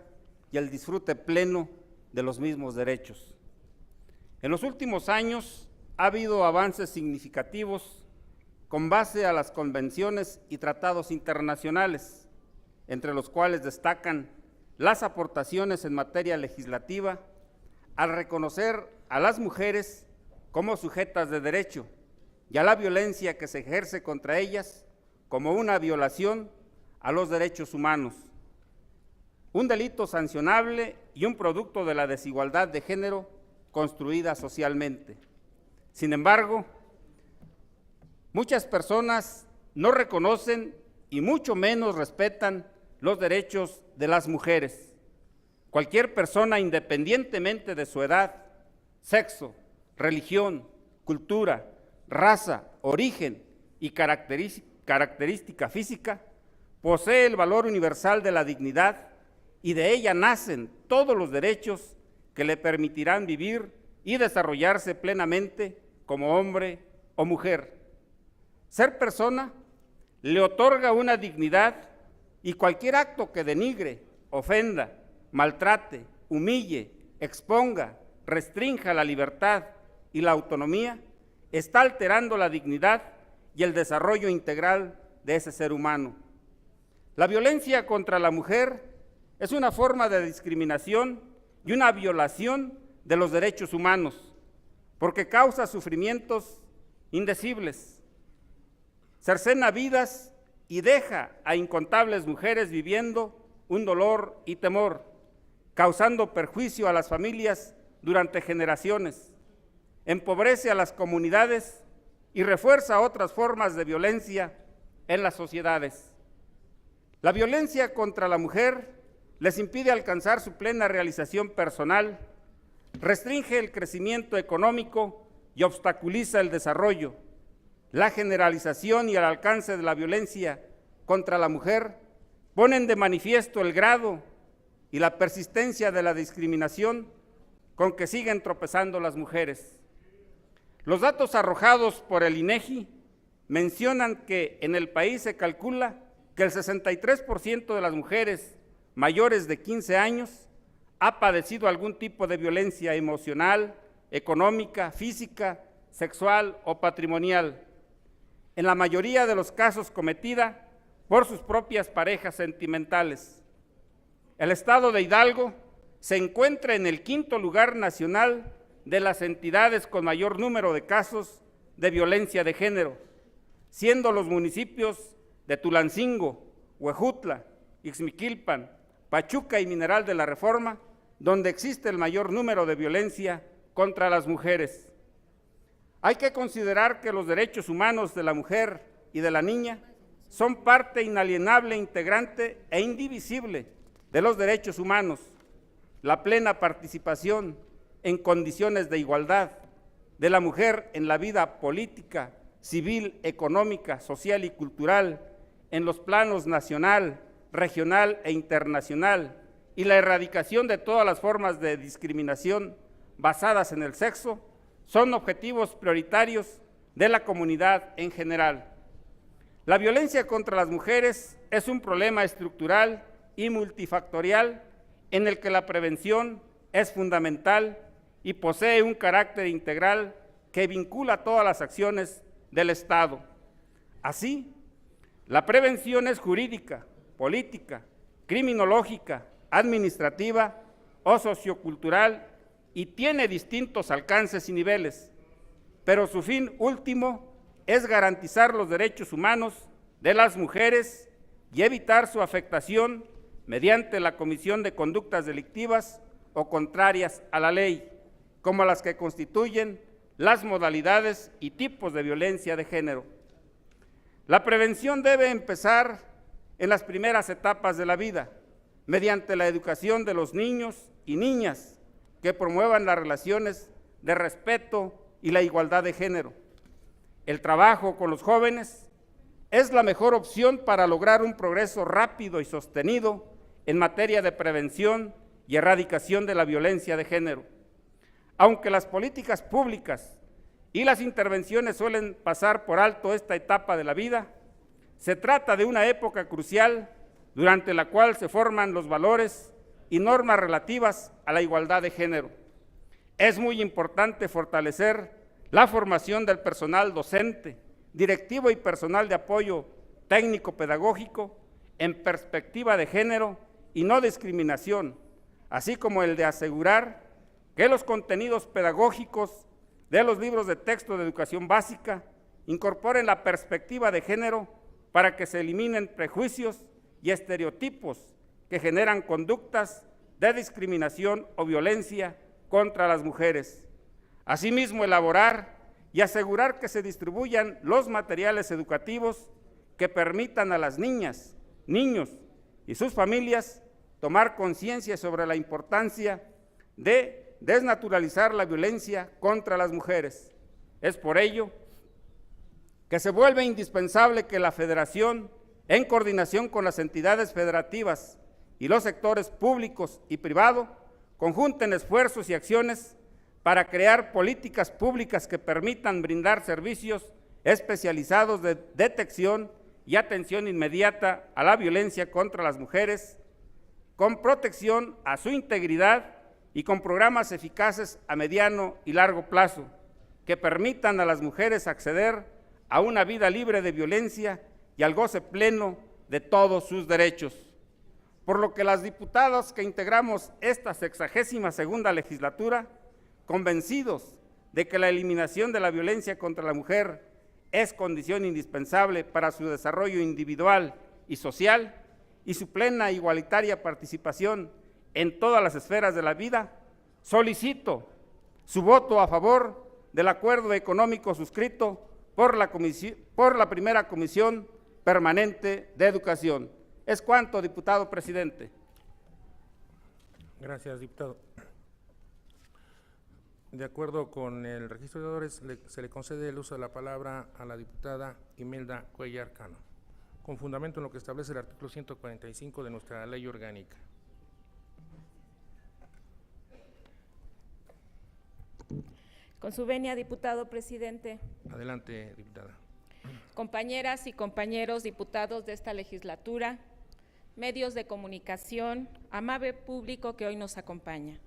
y el disfrute pleno de los mismos derechos. En los últimos años ha habido avances significativos con base a las convenciones y tratados internacionales, entre los cuales destacan las aportaciones en materia legislativa al reconocer a las mujeres como sujetas de derecho y a la violencia que se ejerce contra ellas como una violación a los derechos humanos, un delito sancionable y un producto de la desigualdad de género construida socialmente. Sin embargo, muchas personas no reconocen y mucho menos respetan los derechos de las mujeres. Cualquier persona, independientemente de su edad, sexo, religión, cultura, raza, origen y característica física, posee el valor universal de la dignidad y de ella nacen todos los derechos que le permitirán vivir y desarrollarse plenamente como hombre o mujer. Ser persona le otorga una dignidad y cualquier acto que denigre, ofenda, maltrate, humille, exponga, restrinja la libertad y la autonomía, está alterando la dignidad y el desarrollo integral de ese ser humano. La violencia contra la mujer es una forma de discriminación y una violación de los derechos humanos, porque causa sufrimientos indecibles, cercena vidas y deja a incontables mujeres viviendo un dolor y temor, causando perjuicio a las familias durante generaciones, empobrece a las comunidades y refuerza otras formas de violencia en las sociedades. La violencia contra la mujer les impide alcanzar su plena realización personal, restringe el crecimiento económico y obstaculiza el desarrollo. La generalización y el alcance de la violencia contra la mujer ponen de manifiesto el grado y la persistencia de la discriminación con que siguen tropezando las mujeres. Los datos arrojados por el INEGI mencionan que en el país se calcula que el 63% de las mujeres mayores de 15 años ha padecido algún tipo de violencia emocional, económica, física, sexual o patrimonial, en la mayoría de los casos cometida por sus propias parejas sentimentales. El estado de Hidalgo se encuentra en el 5º lugar nacional de las entidades con mayor número de casos de violencia de género, siendo los municipios de Tulancingo, Huejutla, Ixmiquilpan, Pachuca y Mineral de la Reforma, donde existe el mayor número de violencia contra las mujeres. Hay que considerar que los derechos humanos de la mujer y de la niña son parte inalienable, integrante e indivisible de los derechos humanos. La plena participación en condiciones de igualdad de la mujer en la vida política, civil, económica, social y cultural, en los planos nacional, regional e internacional, y la erradicación de todas las formas de discriminación basadas en el sexo, son objetivos prioritarios de la comunidad en general. La violencia contra las mujeres es un problema estructural y multifactorial en el que la prevención es fundamental y posee un carácter integral que vincula todas las acciones del Estado. Así, la prevención es jurídica, política, criminológica, administrativa o sociocultural y tiene distintos alcances y niveles, pero su fin último es garantizar los derechos humanos de las mujeres y evitar su afectación mediante la comisión de conductas delictivas o contrarias a la ley, como las que constituyen las modalidades y tipos de violencia de género. La prevención debe empezar en las primeras etapas de la vida, mediante la educación de los niños y niñas que promuevan las relaciones de respeto y la igualdad de género. el trabajo con los jóvenes es la mejor opción para lograr un progreso rápido y sostenido en materia de prevención y erradicación de la violencia de género. Aunque las políticas públicas y las intervenciones suelen pasar por alto esta etapa de la vida, se trata de una época crucial durante la cual se forman los valores y normas relativas a la igualdad de género. Es muy importante fortalecer la formación del personal docente, directivo y personal de apoyo técnico-pedagógico en perspectiva de género y no discriminación, así como el de asegurar que los contenidos pedagógicos de los libros de texto de educación básica incorporen la perspectiva de género para que se eliminen prejuicios y estereotipos que generan conductas de discriminación o violencia contra las mujeres. Asimismo, elaborar y asegurar que se distribuyan los materiales educativos que permitan a las niñas, niños y sus familias tomar conciencia sobre la importancia de desnaturalizar la violencia contra las mujeres. Es por ello que se vuelve indispensable que la Federación, en coordinación con las entidades federativas y los sectores públicos y privados, conjunten esfuerzos y acciones para crear políticas públicas que permitan brindar servicios especializados de detección y atención inmediata a la violencia contra las mujeres, con protección a su integridad y con programas eficaces a mediano y largo plazo, que permitan a las mujeres acceder a una vida libre de violencia y al goce pleno de todos sus derechos. Por lo que las diputadas que integramos esta 62ª legislatura, convencidos de que la eliminación de la violencia contra la mujer es condición indispensable para su desarrollo individual y social y su plena igualitaria participación en todas las esferas de la vida, solicito su voto a favor del acuerdo económico suscrito por la primera Comisión Permanente de Educación. Es cuanto, diputado presidente. Gracias, diputado. De acuerdo con el registro de oradores, se le concede el uso de la palabra a la diputada Imelda Cuellar Cano, con fundamento en lo que establece el artículo 145 de nuestra ley orgánica. Con su venia, diputado presidente. Adelante, diputada. Compañeras y compañeros diputados de esta legislatura, medios de comunicación, amable público que hoy nos acompaña.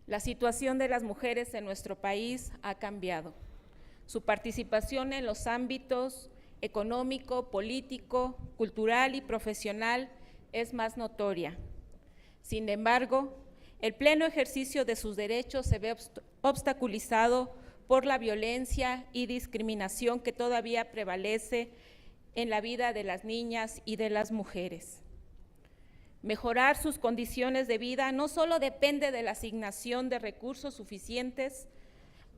La situación de las mujeres en nuestro país ha cambiado. Su participación en los ámbitos económico, político, cultural y profesional es más notoria. Sin embargo, el pleno ejercicio de sus derechos se ve obstaculizado por la violencia y discriminación que todavía prevalece en la vida de las niñas y de las mujeres. Mejorar sus condiciones de vida no solo depende de la asignación de recursos suficientes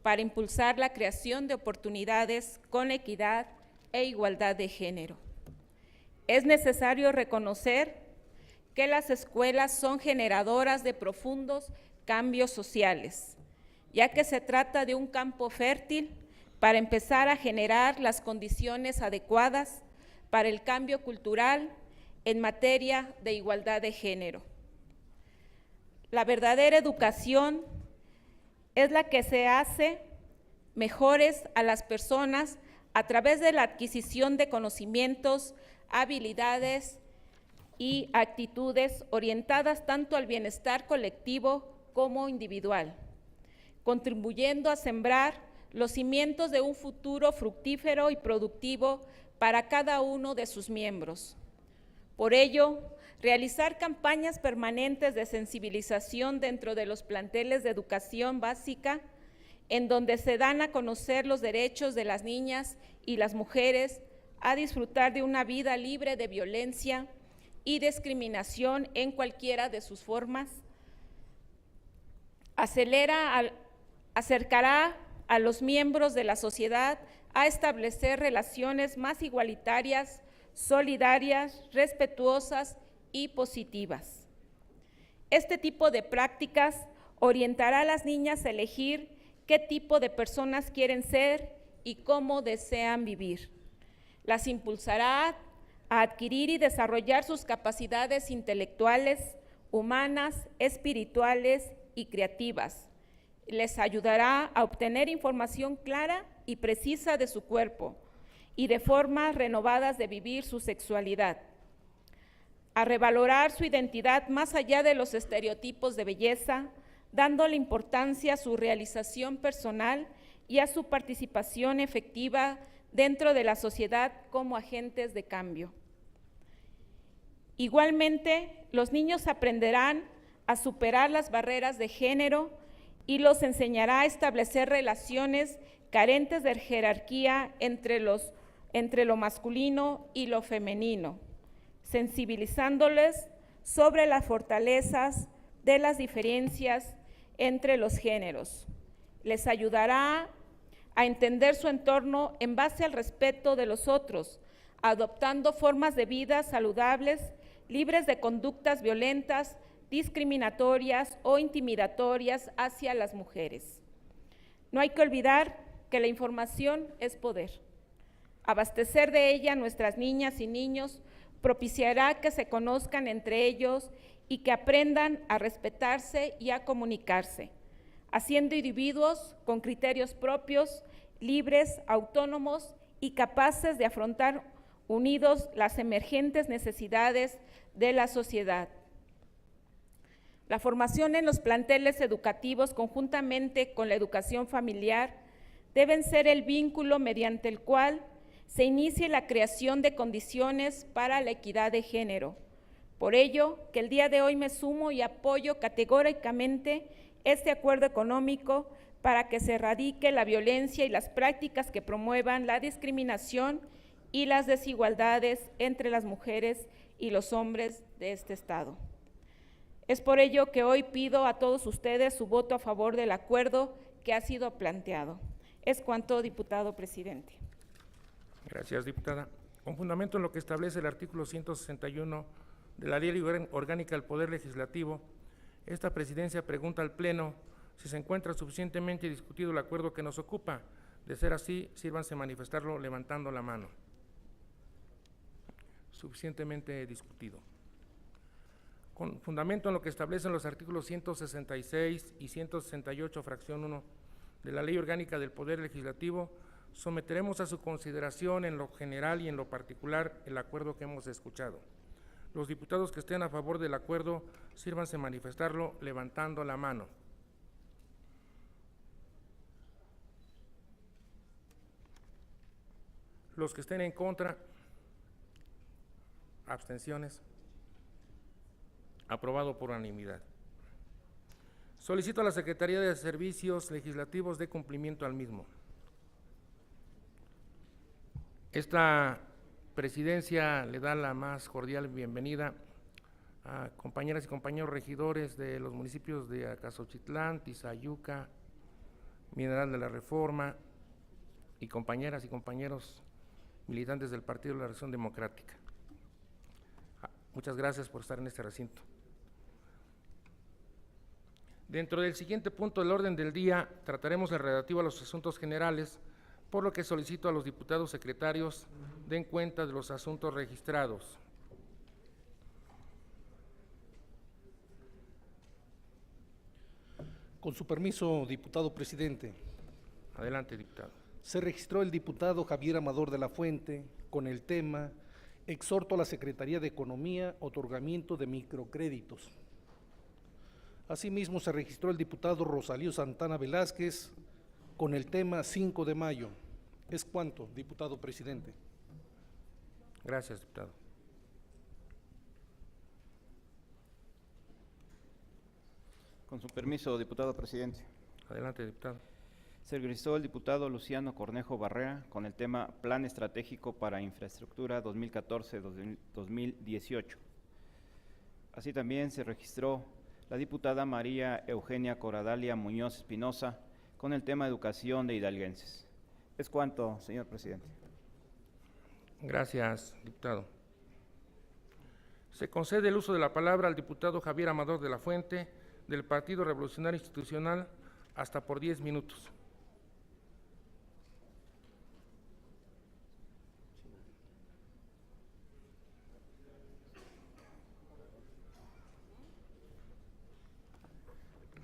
para impulsar la creación de oportunidades con equidad e igualdad de género. Es necesario reconocer que las escuelas son generadoras de profundos cambios sociales, ya que se trata de un campo fértil para empezar a generar las condiciones adecuadas para el cambio cultural en materia de igualdad de género. La verdadera educación es la que se hace mejores a las personas a través de la adquisición de conocimientos, habilidades y actitudes orientadas tanto al bienestar colectivo como individual, contribuyendo a sembrar los cimientos de un futuro fructífero y productivo para cada uno de sus miembros. Por ello, realizar campañas permanentes de sensibilización dentro de los planteles de educación básica, en donde se dan a conocer los derechos de las niñas y las mujeres a disfrutar de una vida libre de violencia y discriminación en cualquiera de sus formas, acercará a los miembros de la sociedad a establecer relaciones más igualitarias, solidarias, respetuosas y positivas. Este tipo de prácticas orientará a las niñas a elegir qué tipo de personas quieren ser y cómo desean vivir. Las impulsará a adquirir y desarrollar sus capacidades intelectuales, humanas, espirituales y creativas. Les ayudará a obtener información clara y precisa de su cuerpo y de formas renovadas de vivir su sexualidad, a revalorar su identidad más allá de los estereotipos de belleza, dándole importancia a su realización personal y a su participación efectiva dentro de la sociedad como agentes de cambio. Igualmente, los niños aprenderán a superar las barreras de género y los enseñará a establecer relaciones carentes de jerarquía entre lo masculino y lo femenino, sensibilizándoles sobre las fortalezas de las diferencias entre los géneros. Les ayudará a entender su entorno en base al respeto de los otros, adoptando formas de vida saludables, libres de conductas violentas, discriminatorias o intimidatorias hacia las mujeres. No hay que olvidar que la información es poder. Abastecer de ella a nuestras niñas y niños propiciará que se conozcan entre ellos y que aprendan a respetarse y a comunicarse, haciendo individuos con criterios propios, libres, autónomos y capaces de afrontar unidos las emergentes necesidades de la sociedad. La formación en los planteles educativos, conjuntamente con la educación familiar, deben ser el vínculo mediante el cual se inicie la creación de condiciones para la equidad de género. Por ello, que el día de hoy me sumo y apoyo categóricamente este acuerdo económico para que se erradique la violencia y las prácticas que promuevan la discriminación y las desigualdades entre las mujeres y los hombres de este Estado. Es por ello que hoy pido a todos ustedes su voto a favor del acuerdo que ha sido planteado. Es cuanto, diputado presidente. Gracias, diputada. Con fundamento en lo que establece el artículo 161 de la Ley Orgánica del Poder Legislativo, esta presidencia pregunta al Pleno si se encuentra suficientemente discutido el acuerdo que nos ocupa. De ser así, sírvanse manifestarlo levantando la mano. Suficientemente discutido. Con fundamento en lo que establecen los artículos 166 y 168, fracción 1 de la Ley Orgánica del Poder Legislativo, someteremos a su consideración en lo general y en lo particular el acuerdo que hemos escuchado. Los diputados que estén a favor del acuerdo, sírvanse manifestarlo levantando la mano. Los que estén en contra, abstenciones. Aprobado por unanimidad. Solicito a la Secretaría de Servicios Legislativos de cumplimiento al mismo. Esta presidencia le da la más cordial bienvenida a compañeras y compañeros regidores de los municipios de Acaxochitlán, Tizayuca, Mineral de la Reforma y compañeras y compañeros militantes del Partido de la Revolución Democrática. Muchas gracias por estar en este recinto. Dentro del siguiente punto del orden del día trataremos el relativo a los asuntos generales, por lo que solicito a los diputados secretarios den cuenta de los asuntos registrados. Con su permiso, diputado presidente. Adelante, diputado. Se registró el diputado Javier Amador de la Fuente con el tema exhorto a la Secretaría de Economía, otorgamiento de microcréditos. Asimismo, se registró el diputado Rosalío Santana Velázquez con el tema 5 de mayo. ¿Es cuanto, diputado presidente? Gracias, diputado. Con su permiso, diputado presidente. Adelante, diputado. Se registró el diputado Luciano Cornejo Barrera con el tema Plan Estratégico para Infraestructura 2014-2018. Así también se registró la diputada María Eugenia Coradalia Muñoz Espinosa con el tema Educación de Hidalguenses. Es cuanto, señor presidente. Gracias, diputado. Se concede el uso de la palabra al diputado Javier Amador de la Fuente, del Partido Revolucionario Institucional, hasta por 10 minutos.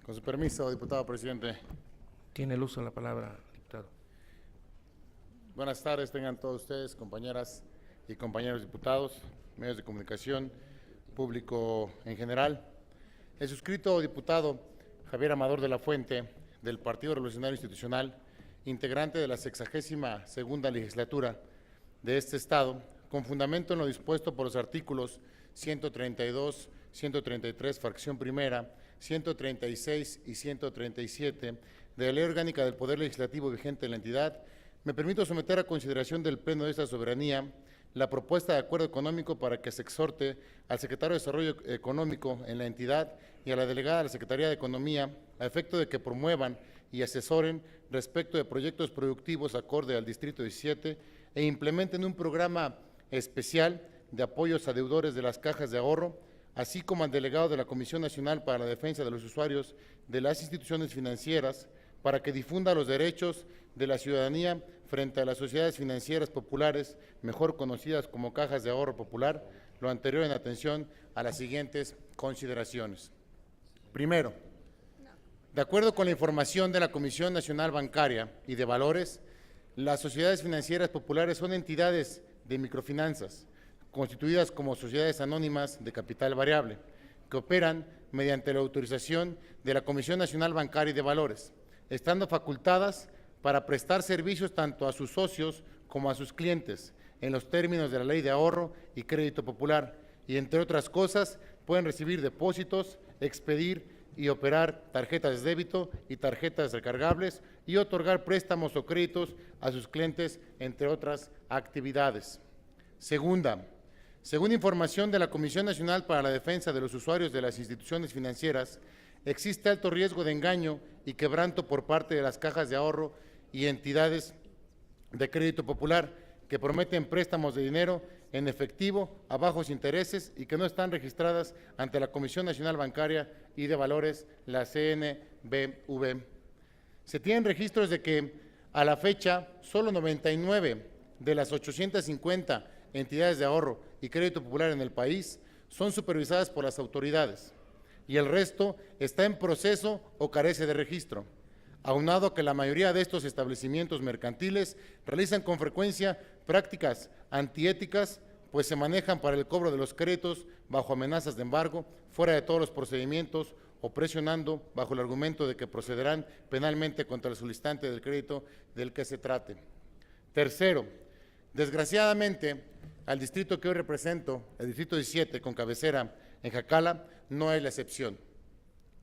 Con su permiso, diputado presidente. Tiene el uso de la palabra, diputado. Buenas tardes, tengan todos ustedes, compañeras y compañeros diputados, medios de comunicación, público en general. El suscrito diputado Javier Amador de la Fuente, del Partido Revolucionario Institucional, integrante de la 62ª legislatura de este Estado, con fundamento en lo dispuesto por los artículos 132, 133, fracción primera, 136 y 137 de la Ley Orgánica del Poder Legislativo vigente en la entidad, me permito someter a consideración del Pleno de esta soberanía la propuesta de acuerdo económico para que se exhorte al Secretario de Desarrollo Económico en la entidad y a la delegada de la Secretaría de Economía a efecto de que promuevan y asesoren respecto de proyectos productivos acorde al Distrito 17 e implementen un programa especial de apoyos a deudores de las cajas de ahorro, así como al delegado de la Comisión Nacional para la Defensa de los Usuarios de las Instituciones Financieras, para que difunda los derechos de la ciudadanía frente a las sociedades financieras populares, mejor conocidas como cajas de ahorro popular, lo anterior en atención a las siguientes consideraciones. Primero, de acuerdo con la información de la Comisión Nacional Bancaria y de Valores, las sociedades financieras populares son entidades de microfinanzas, constituidas como sociedades anónimas de capital variable, que operan mediante la autorización de la Comisión Nacional Bancaria y de Valores, estando facultadas para prestar servicios tanto a sus socios como a sus clientes, en los términos de la Ley de Ahorro y Crédito Popular, y entre otras cosas, pueden recibir depósitos, expedir y operar tarjetas de débito y tarjetas recargables y otorgar préstamos o créditos a sus clientes, entre otras actividades. Segunda, según información de la Comisión Nacional para la Defensa de los Usuarios de las Instituciones Financieras, existe alto riesgo de engaño y quebranto por parte de las cajas de ahorro y entidades de crédito popular que prometen préstamos de dinero en efectivo a bajos intereses y que no están registradas ante la Comisión Nacional Bancaria y de Valores, la CNBV. Se tienen registros de que a la fecha solo 99 de las 850 entidades de ahorro y crédito popular en el país son supervisadas por las autoridades y el resto está en proceso o carece de registro, aunado a que la mayoría de estos establecimientos mercantiles realizan con frecuencia prácticas antiéticas, pues se manejan para el cobro de los créditos bajo amenazas de embargo, fuera de todos los procedimientos o presionando bajo el argumento de que procederán penalmente contra el solicitante del crédito del que se trate. Tercero, desgraciadamente, al distrito que hoy represento, el Distrito 17, con cabecera en Jacala, no es la excepción,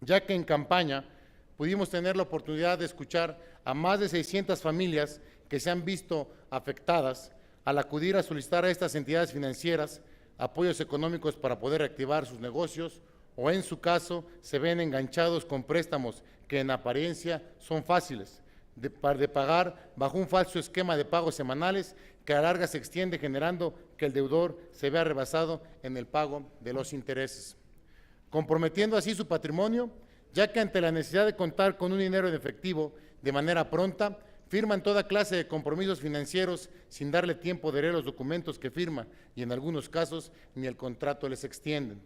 ya que en campaña pudimos tener la oportunidad de escuchar a más de 600 familias que se han visto afectadas al acudir a solicitar a estas entidades financieras apoyos económicos para poder reactivar sus negocios o en su caso se ven enganchados con préstamos que en apariencia son fáciles de pagar bajo un falso esquema de pagos semanales que a la larga se extiende generando que el deudor se vea rebasado en el pago de los intereses, comprometiendo así su patrimonio, ya que ante la necesidad de contar con un dinero en efectivo de manera pronta, firman toda clase de compromisos financieros sin darle tiempo de leer los documentos que firma y en algunos casos ni el contrato les extienden.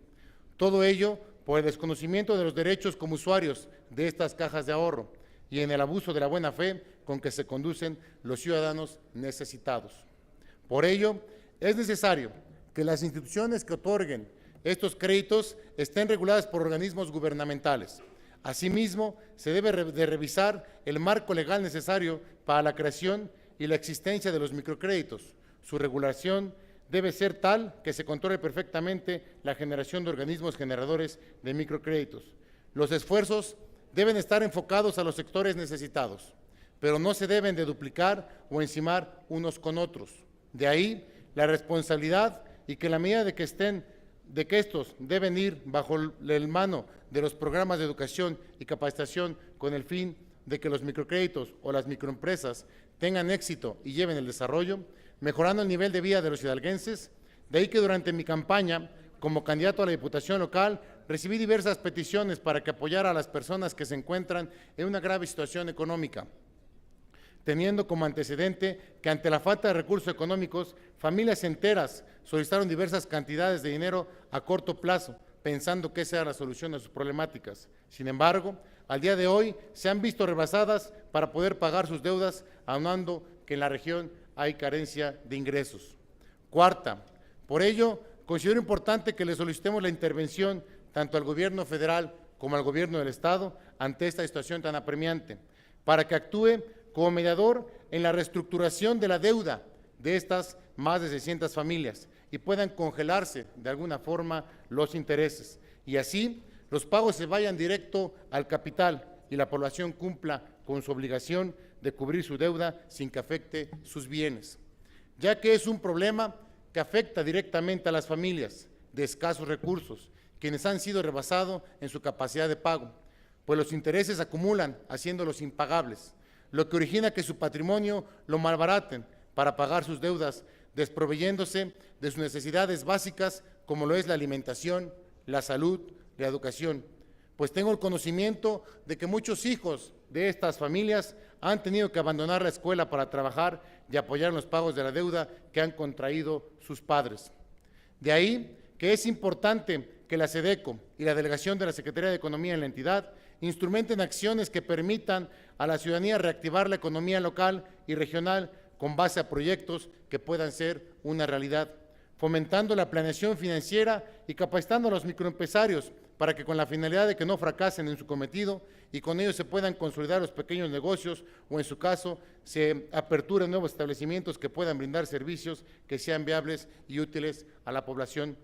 Todo ello por el desconocimiento de los derechos como usuarios de estas cajas de ahorro y en el abuso de la buena fe con que se conducen los ciudadanos necesitados. Por ello, es necesario que las instituciones que otorguen estos créditos estén reguladas por organismos gubernamentales. Asimismo, se debe de revisar el marco legal necesario para la creación y la existencia de los microcréditos. Su regulación debe ser tal que se controle perfectamente la generación de organismos generadores de microcréditos. Los esfuerzos deben estar enfocados a los sectores necesitados, pero no se deben de duplicar o encimar unos con otros. De ahí la responsabilidad y que la medida de que estos deben ir bajo el mano de los programas de educación y capacitación con el fin de que los microcréditos o las microempresas tengan éxito y lleven el desarrollo, mejorando el nivel de vida de los hidalguenses. De ahí que durante mi campaña como candidato a la Diputación local recibí diversas peticiones para que apoyara a las personas que se encuentran en una grave situación económica, teniendo como antecedente que ante la falta de recursos económicos, familias enteras solicitaron diversas cantidades de dinero a corto plazo, pensando que esa era la solución a sus problemáticas. Sin embargo, al día de hoy se han visto rebasadas para poder pagar sus deudas, aunando que en la región hay carencia de ingresos. Cuarta, por ello, considero importante que le solicitemos la intervención tanto al Gobierno federal como al Gobierno del Estado ante esta situación tan apremiante, para que actúe como mediador en la reestructuración de la deuda de estas más de 600 familias y puedan congelarse de alguna forma los intereses, y así los pagos se vayan directo al capital y la población cumpla con su obligación de cubrir su deuda sin que afecte sus bienes, ya que es un problema que afecta directamente a las familias de escasos recursos, quienes han sido rebasados en su capacidad de pago, pues los intereses acumulan haciéndolos impagables, lo que origina que su patrimonio lo malbaraten para pagar sus deudas, desproveyéndose de sus necesidades básicas como lo es la alimentación, la salud, la educación, pues tengo el conocimiento de que muchos hijos de estas familias han tenido que abandonar la escuela para trabajar y apoyar en los pagos de la deuda que han contraído sus padres. De ahí que es importante que la SEDECO y la Delegación de la Secretaría de Economía en la entidad instrumenten acciones que permitan a la ciudadanía reactivar la economía local y regional con base a proyectos que puedan ser una realidad, fomentando la planeación financiera y capacitando a los microempresarios para que con la finalidad de que no fracasen en su cometido y con ello se puedan consolidar los pequeños negocios o en su caso se aperturen nuevos establecimientos que puedan brindar servicios que sean viables y útiles a la población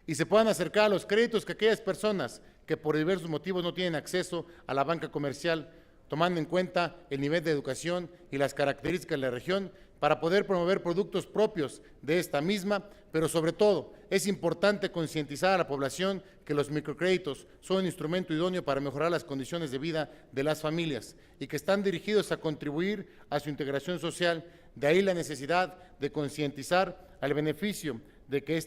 y se puedan acercar a los créditos que aquellas personas que por diversos motivos no tienen acceso a la banca comercial, tomando en cuenta el nivel de educación y las características de la región, para poder promover productos propios de esta misma, pero sobre todo es importante concientizar a la población que los microcréditos son un instrumento idóneo para mejorar las condiciones de vida de las familias y que están dirigidos a contribuir a su integración social, de ahí la necesidad de concientizar al beneficio de que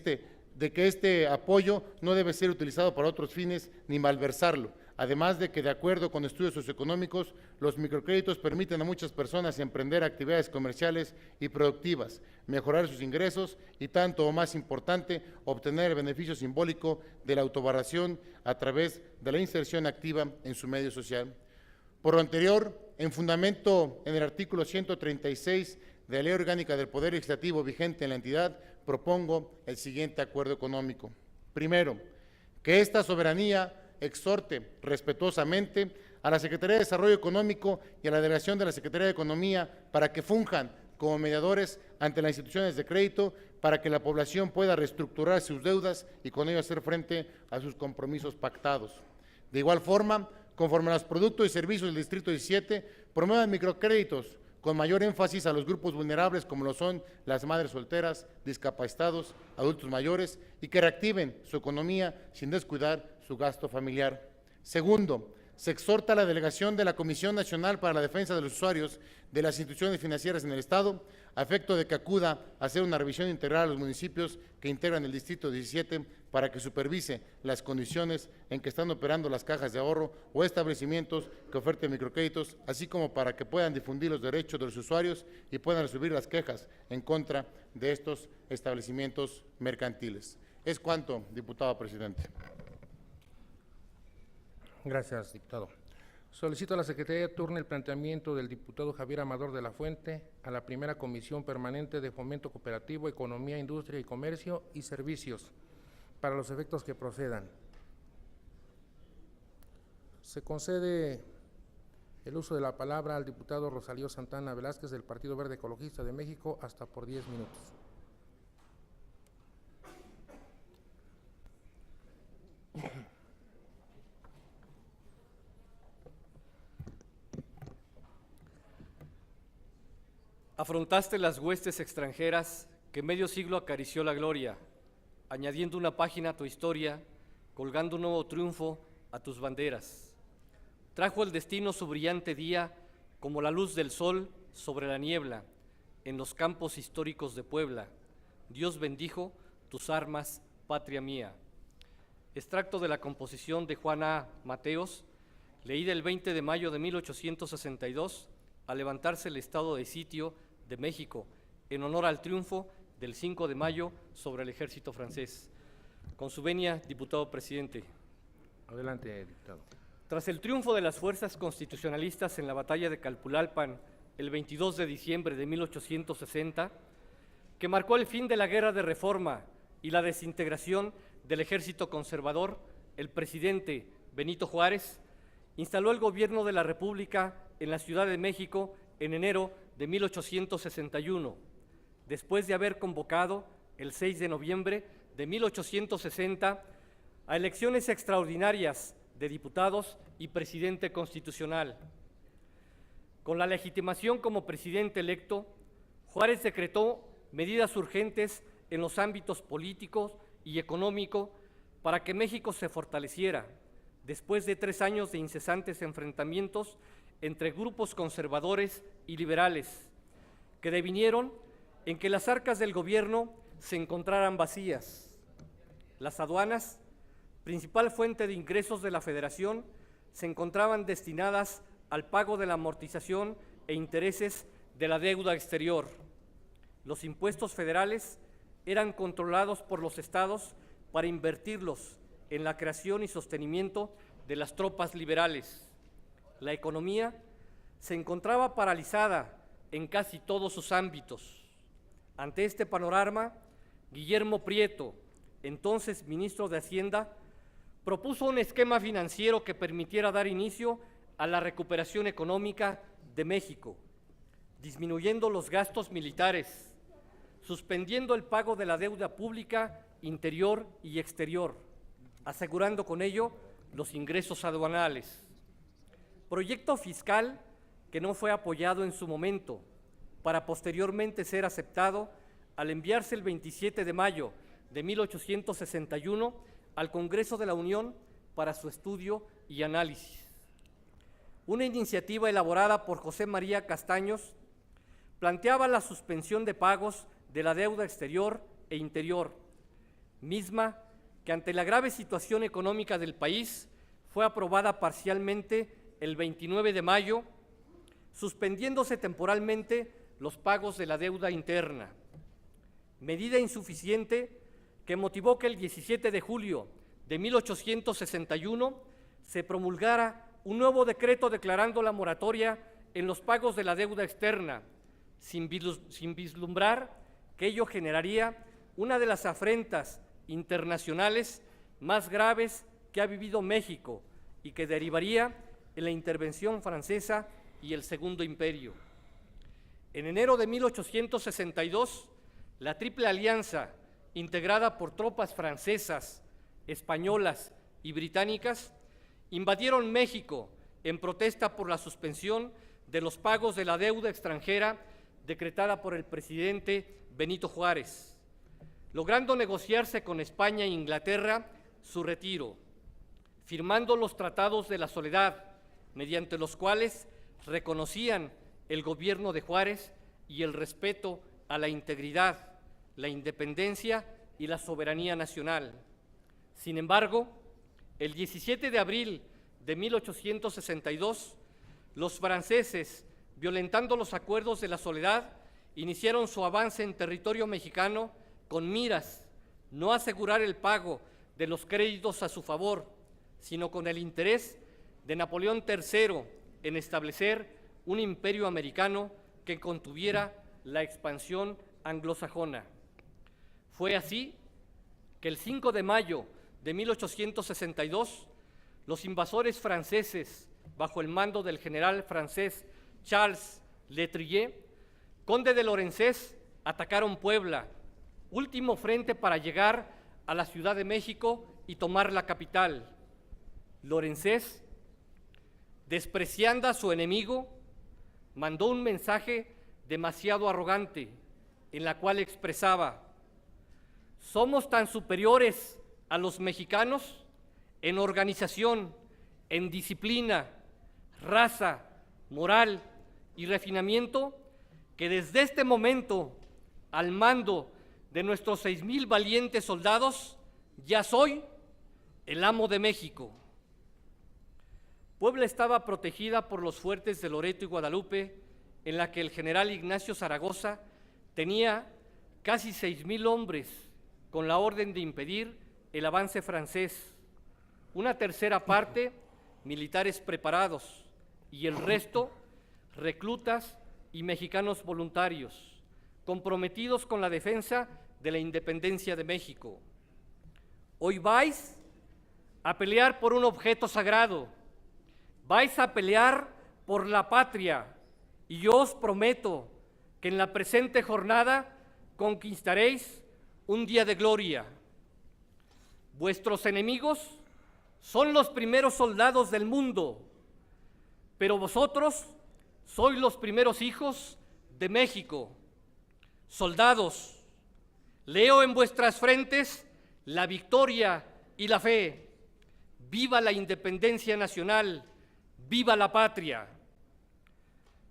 este apoyo no debe ser utilizado para otros fines ni malversarlo. Además de que, de acuerdo con estudios socioeconómicos, los microcréditos permiten a muchas personas emprender actividades comerciales y productivas, mejorar sus ingresos y, tanto o más importante, obtener el beneficio simbólico de la autovaloración a través de la inserción activa en su medio social. Por lo anterior, en fundamento en el artículo 136 de la Ley Orgánica del Poder Legislativo vigente en la entidad, propongo el siguiente acuerdo económico. Primero, que esta soberanía exhorte respetuosamente a la Secretaría de Desarrollo Económico y a la Delegación de la Secretaría de Economía para que funjan como mediadores ante las instituciones de crédito para que la población pueda reestructurar sus deudas y con ello hacer frente a sus compromisos pactados. De igual forma, conforme a los productos y servicios del Distrito 17, promuevan microcréditos con mayor énfasis a los grupos vulnerables como lo son las madres solteras, discapacitados, adultos mayores y que reactiven su economía sin descuidar su gasto familiar. Segundo, se exhorta a la delegación de la Comisión Nacional para la Defensa de los Usuarios de las instituciones financieras en el Estado, a efecto de que acuda a hacer una revisión integral a los municipios que integran el Distrito 17 para que supervise las condiciones en que están operando las cajas de ahorro o establecimientos que oferten microcréditos, así como para que puedan difundir los derechos de los usuarios y puedan recibir las quejas en contra de estos establecimientos mercantiles. Es cuanto, diputado presidente. Gracias, diputado. Solicito a la Secretaría turne el planteamiento del diputado Javier Amador de la Fuente a la primera Comisión Permanente de Fomento Cooperativo, Economía, Industria y Comercio y Servicios, para los efectos que procedan. Se concede el uso de la palabra al diputado Rosalío Santana Velázquez del Partido Verde Ecologista de México hasta por 10 minutos. Afrontaste las huestes extranjeras que medio siglo acarició la gloria, añadiendo una página a tu historia, colgando un nuevo triunfo a tus banderas. Trajo el destino su brillante día como la luz del sol sobre la niebla, en los campos históricos de Puebla. Dios bendijo tus armas, patria mía. Extracto de la composición de Juan A. Mateos, leída el 20 de mayo de 1862, al levantarse el estado de sitio de México, en honor al triunfo del 5 de mayo sobre el ejército francés. Con su venia, diputado presidente. Adelante, diputado. Tras el triunfo de las fuerzas constitucionalistas en la batalla de Calpulalpan el 22 de diciembre de 1860, que marcó el fin de la Guerra de Reforma y la desintegración del ejército conservador, el presidente Benito Juárez instaló el gobierno de la República en la Ciudad de México en enero de 1861, después de haber convocado el 6 de noviembre de 1860 a elecciones extraordinarias de diputados y presidente constitucional. Con la legitimación como presidente electo, Juárez decretó medidas urgentes en los ámbitos políticos y económico para que México se fortaleciera, después de 3 años de incesantes enfrentamientos entre grupos conservadores y liberales, que devinieron en que las arcas del gobierno se encontraran vacías. Las aduanas, principal fuente de ingresos de la Federación, se encontraban destinadas al pago de la amortización e intereses de la deuda exterior. Los impuestos federales eran controlados por los estados para invertirlos en la creación y sostenimiento de las tropas liberales. La economía se encontraba paralizada en casi todos sus ámbitos. Ante este panorama, Guillermo Prieto, entonces ministro de Hacienda, propuso un esquema financiero que permitiera dar inicio a la recuperación económica de México, disminuyendo los gastos militares, suspendiendo el pago de la deuda pública interior y exterior, asegurando con ello los ingresos aduanales. Proyecto fiscal que no fue apoyado en su momento, para posteriormente ser aceptado al enviarse el 27 de mayo de 1861 al Congreso de la Unión para su estudio y análisis. Una iniciativa elaborada por José María Castaños planteaba la suspensión de pagos de la deuda exterior e interior, misma que ante la grave situación económica del país fue aprobada parcialmente el 29 de mayo, suspendiéndose temporalmente los pagos de la deuda interna, medida insuficiente que motivó que el 17 de julio de 1861 se promulgara un nuevo decreto declarando la moratoria en los pagos de la deuda externa, sin vislumbrar que ello generaría una de las afrentas internacionales más graves que ha vivido México y que derivaría en la intervención francesa y el Segundo Imperio. En enero de 1862, la Triple Alianza, integrada por tropas francesas, españolas y británicas, invadieron México en protesta por la suspensión de los pagos de la deuda extranjera decretada por el presidente Benito Juárez, logrando negociarse con España e Inglaterra su retiro, firmando los Tratados de la Soledad, mediante los cuales reconocían el gobierno de Juárez y el respeto a la integridad, la independencia y la soberanía nacional. Sin embargo, el 17 de abril de 1862, los franceses, violentando los acuerdos de la Soledad, iniciaron su avance en territorio mexicano con miras no a asegurar el pago de los créditos a su favor, sino con el interés de Napoleón III en establecer un imperio americano que contuviera la expansión anglosajona. Fue así que el 5 de mayo de 1862, los invasores franceses, bajo el mando del general francés Charles Létrier, conde de Lorenzés, atacaron Puebla, último frente para llegar a la Ciudad de México y tomar la capital. Lorenzés, despreciando a su enemigo, mandó un mensaje demasiado arrogante, en la cual expresaba: somos tan superiores a los mexicanos en organización, en disciplina, raza, moral y refinamiento, que desde este momento, al mando de nuestros 6,000 valientes soldados, ya soy el amo de México. Puebla estaba protegida por los fuertes de Loreto y Guadalupe, en la que el general Ignacio Zaragoza tenía casi 6,000 hombres con la orden de impedir el avance francés. Una tercera parte militares preparados, y el resto, reclutas y mexicanos voluntarios, comprometidos con la defensa de la independencia de México. Hoy vais a pelear por un objeto sagrado, vais a pelear por la patria, y yo os prometo que en la presente jornada conquistaréis un día de gloria. Vuestros enemigos son los primeros soldados del mundo, pero vosotros sois los primeros hijos de México. Soldados, leo en vuestras frentes la victoria y la fe. ¡Viva la independencia nacional! ¡Viva la patria!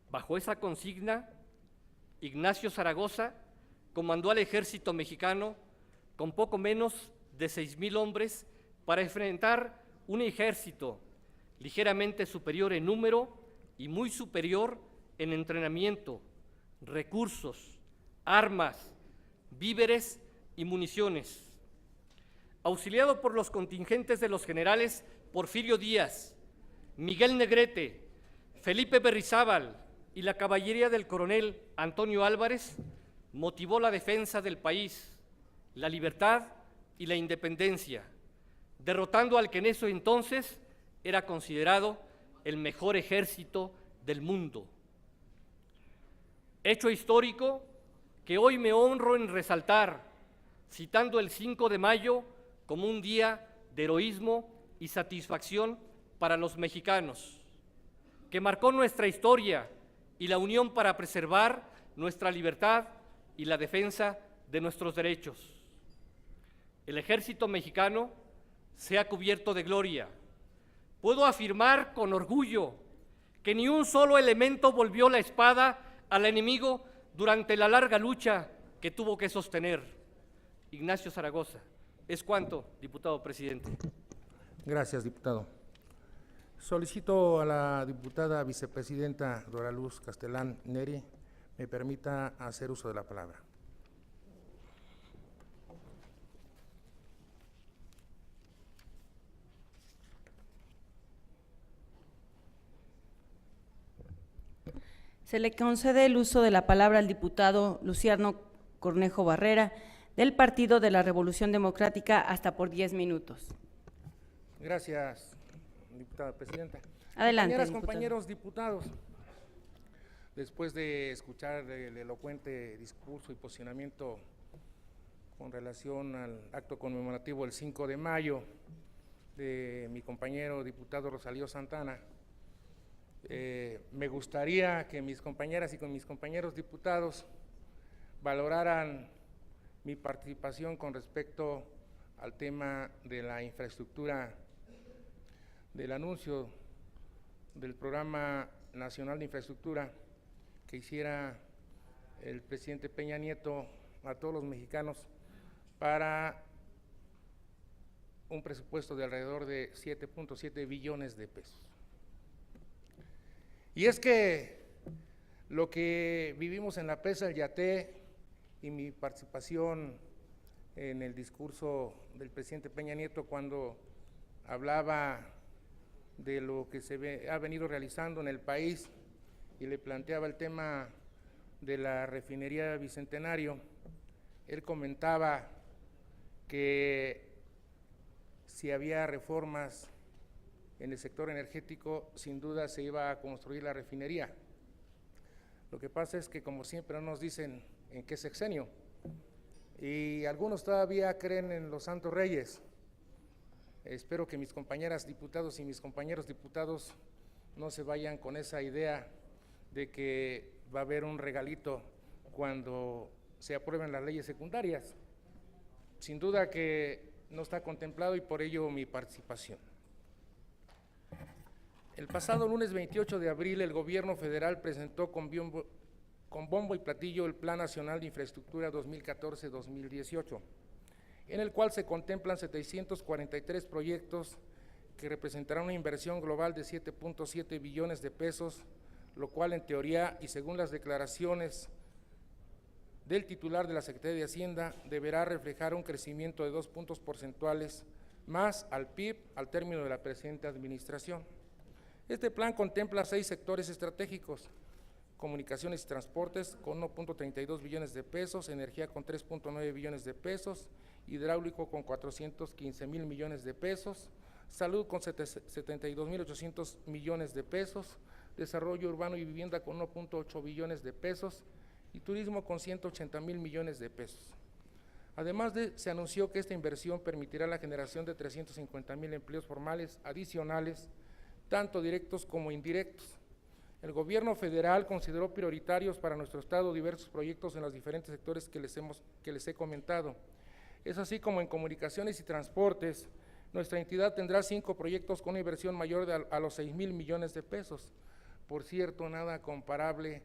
Bajo esa consigna, Ignacio Zaragoza comandó al ejército mexicano con poco menos de 6,000 hombres para enfrentar un ejército ligeramente superior en número y muy superior en entrenamiento, recursos, armas, víveres y municiones. Auxiliado por los contingentes de los generales Porfirio Díaz, Miguel Negrete, Felipe Berrizábal y la caballería del coronel Antonio Álvarez, motivó la defensa del país, la libertad y la independencia, derrotando al que en ese entonces era considerado el mejor ejército del mundo. Hecho histórico que hoy me honro en resaltar, citando el 5 de mayo como un día de heroísmo y satisfacción para los mexicanos, que marcó nuestra historia y la unión para preservar nuestra libertad y la defensa de nuestros derechos. El ejército mexicano se ha cubierto de gloria. Puedo afirmar con orgullo que ni un solo elemento volvió la espada al enemigo durante la larga lucha que tuvo que sostener. Ignacio Zaragoza. Es cuanto, diputado presidente. Gracias, diputado. Solicito a la diputada vicepresidenta Dora Luz Castelán Neri me permita hacer uso de la palabra. Se le concede el uso de la palabra al diputado Luciano Cornejo Barrera, del Partido de la Revolución Democrática, hasta por 10 minutos. Gracias, diputada presidenta. Adelante, Compañeras, diputado. compañeros diputados, después de escuchar el elocuente discurso y posicionamiento con relación al acto conmemorativo del 5 de mayo de mi compañero diputado Rosalío Santana, me gustaría que mis compañeras y con mis compañeros diputados valoraran mi participación con respecto al tema de la infraestructura, del anuncio del Programa Nacional de Infraestructura que hiciera el presidente Peña Nieto a todos los mexicanos para un presupuesto de alrededor de 7.7 billones de pesos. Y es que lo que vivimos en la presa del Yaté y mi participación en el discurso del presidente Peña Nieto cuando hablaba de lo que ha venido realizando en el país y le planteaba el tema de la refinería Bicentenario, él comentaba que si había reformas en el sector energético, sin duda se iba a construir la refinería. Lo que pasa es que, como siempre, no nos dicen en qué sexenio, y algunos todavía creen en los santos reyes. Espero que mis compañeras diputados y mis compañeros diputados no se vayan con esa idea de que va a haber un regalito cuando se aprueben las leyes secundarias. Sin duda que no está contemplado y por ello mi participación. El pasado lunes 28 de abril el gobierno federal presentó con bombo y platillo el Plan Nacional de Infraestructura 2014-2018, en el cual se contemplan 743 proyectos que representarán una inversión global de 7.7 billones de pesos, lo cual en teoría y según las declaraciones del titular de la Secretaría de Hacienda deberá reflejar un crecimiento de 2 puntos porcentuales más al PIB al término de la presente administración. Este plan contempla 6 sectores estratégicos: comunicaciones y transportes con 1.32 billones de pesos, energía con 3.9 billones de pesos, hidráulico con 415,000 millones de pesos, salud con 72,800 millones de pesos, desarrollo urbano y vivienda con 1.8 billones de pesos y turismo con 180,000 millones de pesos. Además se anunció que esta inversión permitirá la generación de 350,000 empleos formales adicionales, tanto directos como indirectos. El gobierno federal consideró prioritarios para nuestro estado diversos proyectos en los diferentes sectores que les he comentado. Es así como en comunicaciones y transportes, nuestra entidad tendrá 5 proyectos con una inversión mayor a los 6,000 millones de pesos. Por cierto, nada comparable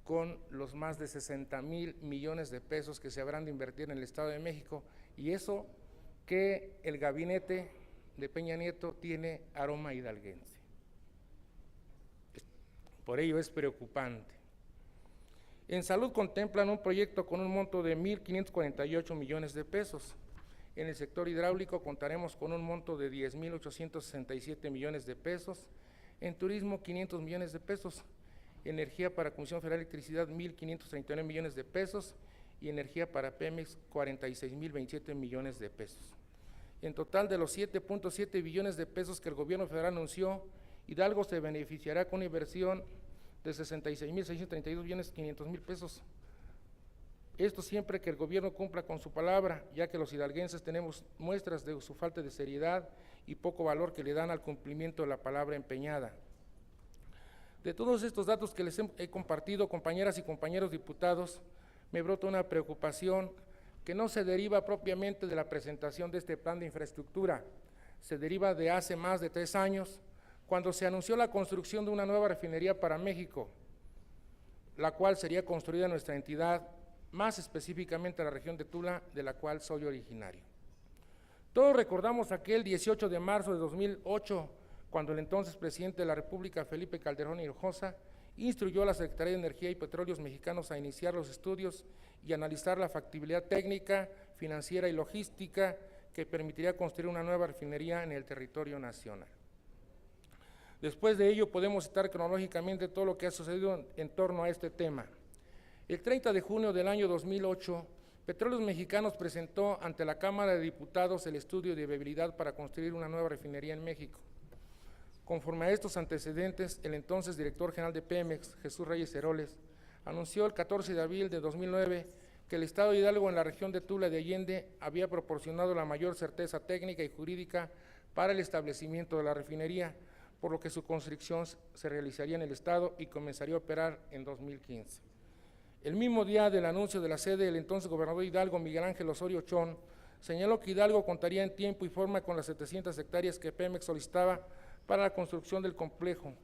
con los más de 60,000 millones de pesos que se habrán de invertir en el Estado de México, y eso que el gabinete de Peña Nieto tiene aroma hidalguense. Por ello es preocupante. En salud contemplan un proyecto con un monto de 1,548 millones de pesos. En el sector hidráulico contaremos con un monto de 10,867 millones de pesos. En turismo, 500 millones de pesos. Energía para Comisión Federal de Electricidad, 1,539 millones de pesos. Y energía para Pemex, 46,027 millones de pesos. En total, de los 7.7 billones de pesos que el gobierno federal anunció, Hidalgo se beneficiará con una inversión de 66,632 millones 500 mil pesos. Esto siempre que el gobierno cumpla con su palabra, ya que los hidalguenses tenemos muestras de su falta de seriedad y poco valor que le dan al cumplimiento de la palabra empeñada. De todos estos datos que les he compartido, compañeras y compañeros diputados, me brota una preocupación que no se deriva propiamente de la presentación de este plan de infraestructura, se deriva de hace más de 3 años, cuando se anunció la construcción de una nueva refinería para México, la cual sería construida en nuestra entidad, más específicamente en la región de Tula, de la cual soy originario. Todos recordamos aquel 18 de marzo de 2008, cuando el entonces presidente de la República, Felipe Calderón Hinojosa, instruyó a la Secretaría de Energía y Petróleos Mexicanos a iniciar los estudios y analizar la factibilidad técnica, financiera y logística que permitiría construir una nueva refinería en el territorio nacional. Después de ello podemos citar cronológicamente todo lo que ha sucedido en torno a este tema. El 30 de junio del año 2008, Petróleos Mexicanos presentó ante la Cámara de Diputados el estudio de viabilidad para construir una nueva refinería en México. Conforme a estos antecedentes, el entonces director general de Pemex, Jesús Reyes Heroles, anunció el 14 de abril de 2009 que el Estado de Hidalgo en la región de Tula de Allende había proporcionado la mayor certeza técnica y jurídica para el establecimiento de la refinería, por lo que su construcción se realizaría en el Estado y comenzaría a operar en 2015. El mismo día del anuncio de la sede, el entonces gobernador Hidalgo, Miguel Ángel Osorio Chong, señaló que Hidalgo contaría en tiempo y forma con las 700 hectáreas que Pemex solicitaba para la construcción del complejo.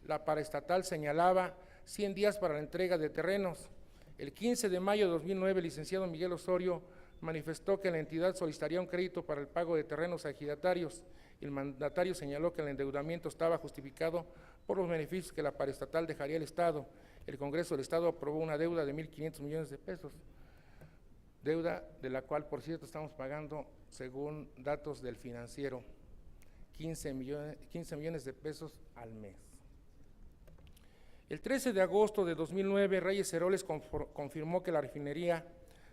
La paraestatal señalaba 100 días para la entrega de terrenos. El 15 de mayo de 2009, el licenciado Miguel Osorio manifestó que la entidad solicitaría un crédito para el pago de terrenos a ejidatarios. El mandatario señaló que el endeudamiento estaba justificado por los beneficios que la paraestatal dejaría al Estado. El Congreso del Estado aprobó una deuda de 1,500 millones de pesos, deuda de la cual, por cierto, estamos pagando, según datos del Financiero, 15 millones de pesos al mes. El 13 de agosto de 2009, Reyes Heroles confirmó que la refinería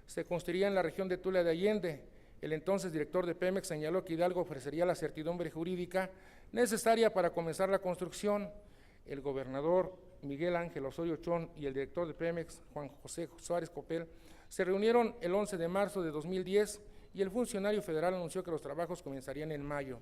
se construiría en la región de Tula de Allende. El entonces director de Pemex señaló que Hidalgo ofrecería la certidumbre jurídica necesaria para comenzar la construcción. El gobernador Miguel Ángel Osorio Chong y el director de Pemex, Juan José Suárez Copel, se reunieron el 11 de marzo de 2010 y el funcionario federal anunció que los trabajos comenzarían en mayo.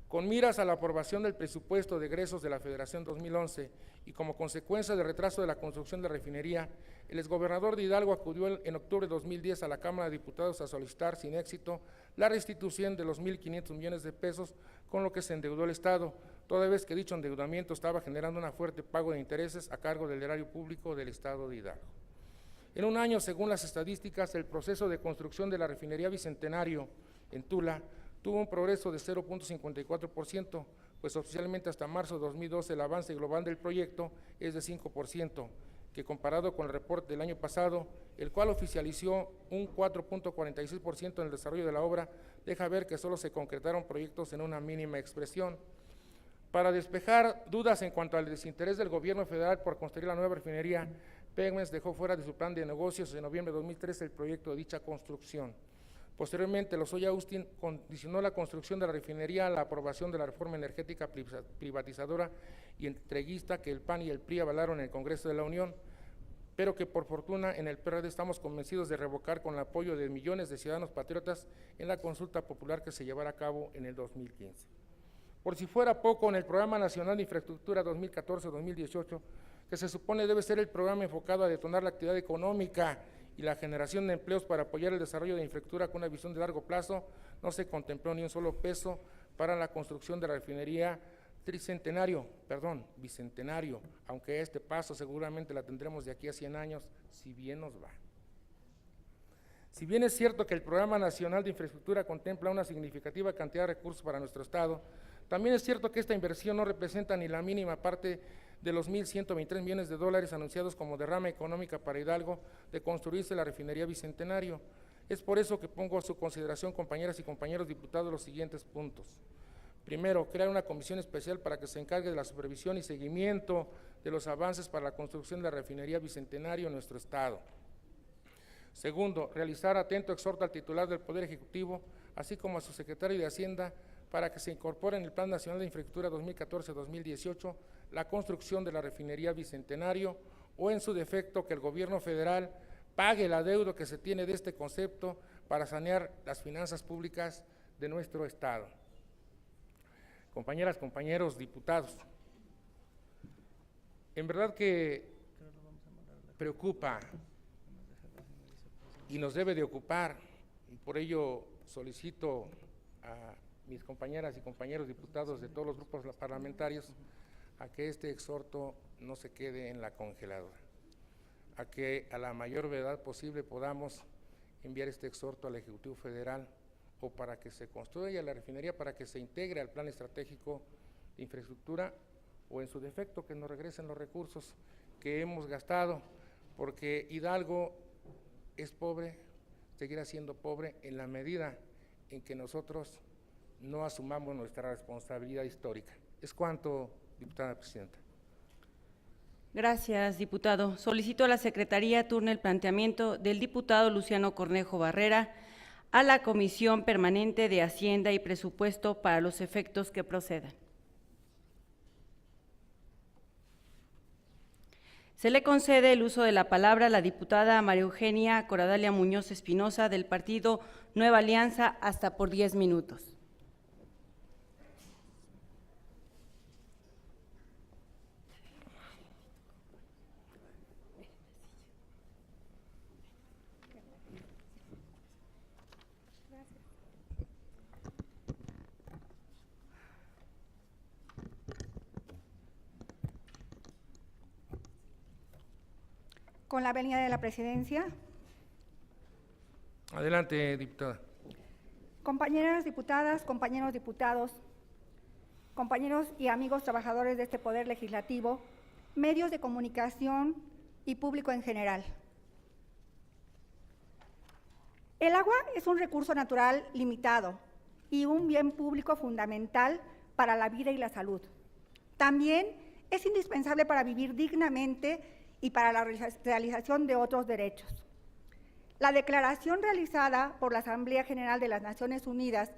Con miras a la aprobación del presupuesto de egresos de la Federación 2011 y como consecuencia del retraso de la construcción de la refinería, el exgobernador de Hidalgo acudió en octubre de 2010 a la Cámara de Diputados a solicitar sin éxito la restitución de los 1,500 millones de pesos con lo que se endeudó el Estado, toda vez que dicho endeudamiento estaba generando un fuerte pago de intereses a cargo del erario público del Estado de Hidalgo. En un año, según las estadísticas, el proceso de construcción de la refinería Bicentenario en Tula tuvo un progreso de 0.54%, pues oficialmente hasta marzo de 2012 el avance global del proyecto es de 5%, que comparado con el reporte del año pasado, el cual oficializó un 4.46% en el desarrollo de la obra, deja ver que solo se concretaron proyectos en una mínima expresión. Para despejar dudas en cuanto al desinterés del gobierno federal por construir la nueva refinería, Pemex dejó fuera de su plan de negocios en noviembre de 2013 el proyecto de dicha construcción. Posteriormente, Lozoya Austin condicionó la construcción de la refinería a la aprobación de la reforma energética privatizadora y entreguista que el PAN y el PRI avalaron en el Congreso de la Unión, pero que por fortuna en el PRD estamos convencidos de revocar con el apoyo de millones de ciudadanos patriotas en la consulta popular que se llevará a cabo en el 2015. Por si fuera poco, en el Programa Nacional de Infraestructura 2014-2018, que se supone debe ser el programa enfocado a detonar la actividad económica y la generación de empleos para apoyar el desarrollo de infraestructura con una visión de largo plazo, no se contempló ni un solo peso para la construcción de la refinería bicentenario, aunque a este paso seguramente la tendremos de aquí a 100 años, si bien nos va. Si bien es cierto que el Programa Nacional de Infraestructura contempla una significativa cantidad de recursos para nuestro Estado, también es cierto que esta inversión no representa ni la mínima parte de los 1.123 millones de dólares anunciados como derrama económica para Hidalgo de construirse la refinería Bicentenario. Es por eso que pongo a su consideración, compañeras y compañeros diputados, los siguientes puntos. Primero, crear una comisión especial para que se encargue de la supervisión y seguimiento de los avances para la construcción de la refinería Bicentenario en nuestro Estado. Segundo, realizar atento exhorto al titular del Poder Ejecutivo, así como a su secretario de Hacienda, para que se incorpore en el Plan Nacional de Infraestructura 2014-2018 la construcción de la refinería Bicentenario, o en su defecto que el gobierno federal pague el adeudo que se tiene de este concepto para sanear las finanzas públicas de nuestro Estado. Compañeras, compañeros diputados, en verdad que preocupa y nos debe de ocupar, y por ello solicito a mis compañeras y compañeros diputados de todos los grupos parlamentarios a que este exhorto no se quede en la congeladora, a que a la mayor brevedad posible podamos enviar este exhorto al Ejecutivo Federal o para que se construya la refinería, para que se integre al Plan Estratégico de Infraestructura, o en su defecto que nos regresen los recursos que hemos gastado, porque Hidalgo es pobre, seguirá siendo pobre en la medida en que nosotros no asumamos nuestra responsabilidad histórica. Es cuanto, diputada presidenta. Gracias, diputado. Solicito a la Secretaría turne el planteamiento del diputado Luciano Cornejo Barrera a la Comisión Permanente de Hacienda y Presupuesto para los efectos que procedan. Se le concede el uso de la palabra a la diputada María Eugenia Coradalia Muñoz Espinosa del partido Nueva Alianza hasta por 10 minutos. Con la venia de la presidencia. Adelante, diputada. Compañeras diputadas, compañeros diputados, compañeros y amigos trabajadores de este Poder Legislativo, medios de comunicación y público en general. El agua es un recurso natural limitado y un bien público fundamental para la vida y la salud. También es indispensable para vivir dignamente y para la realización de otros derechos. La declaración realizada por la Asamblea General de las Naciones Unidas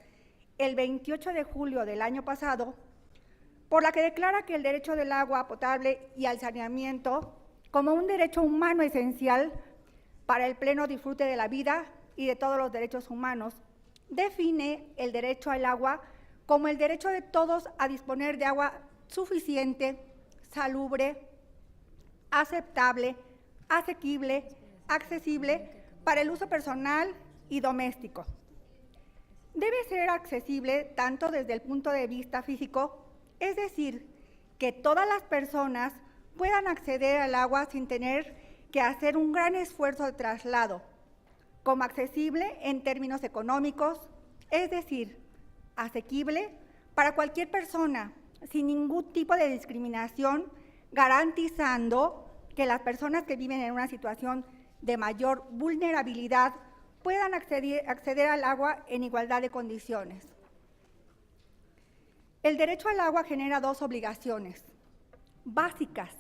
el 28 de julio del año pasado, por la que declara que el derecho del agua potable y al saneamiento como un derecho humano esencial para el pleno disfrute de la vida y de todos los derechos humanos, define el derecho al agua como el derecho de todos a disponer de agua suficiente, salubre, aceptable, asequible, accesible para el uso personal y doméstico. Debe ser accesible tanto desde el punto de vista físico, es decir, que todas las personas puedan acceder al agua sin tener que hacer un gran esfuerzo de traslado, como accesible en términos económicos, es decir, asequible para cualquier persona, sin ningún tipo de discriminación, garantizando que las personas que viven en una situación de mayor vulnerabilidad puedan acceder al agua en igualdad de condiciones. El derecho al agua genera dos obligaciones básicas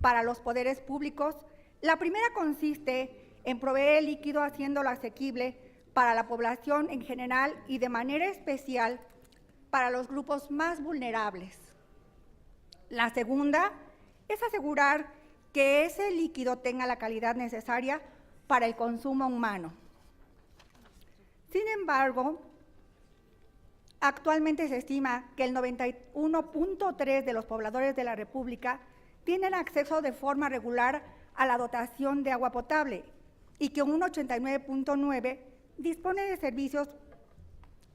para los poderes públicos. La primera consiste en proveer el líquido haciéndolo asequible para la población en general y de manera especial para los grupos más vulnerables. La segunda es asegurar que ese líquido tenga la calidad necesaria para el consumo humano. Sin embargo, actualmente se estima que el 91.3% de los pobladores de la República tienen acceso de forma regular a la dotación de agua potable y que un 89.9% dispone de servicios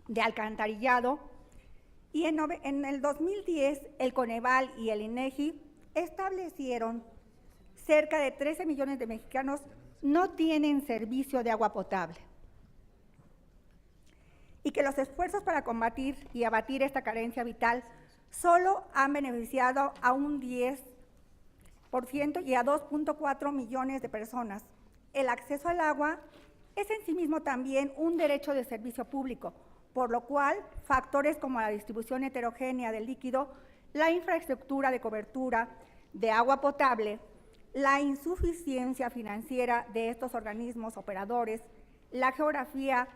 de alcantarillado, y en el 2010 el Coneval y el INEGI establecieron cerca de 13 millones de mexicanos no tienen servicio de agua potable, y que los esfuerzos para combatir y abatir esta carencia vital solo han beneficiado a un 10% y a 2.4 millones de personas. El acceso al agua es en sí mismo también un derecho de servicio público, por lo cual factores como la distribución heterogénea del líquido, la infraestructura de cobertura de agua potable, la insuficiencia financiera de estos organismos operadores, la geografía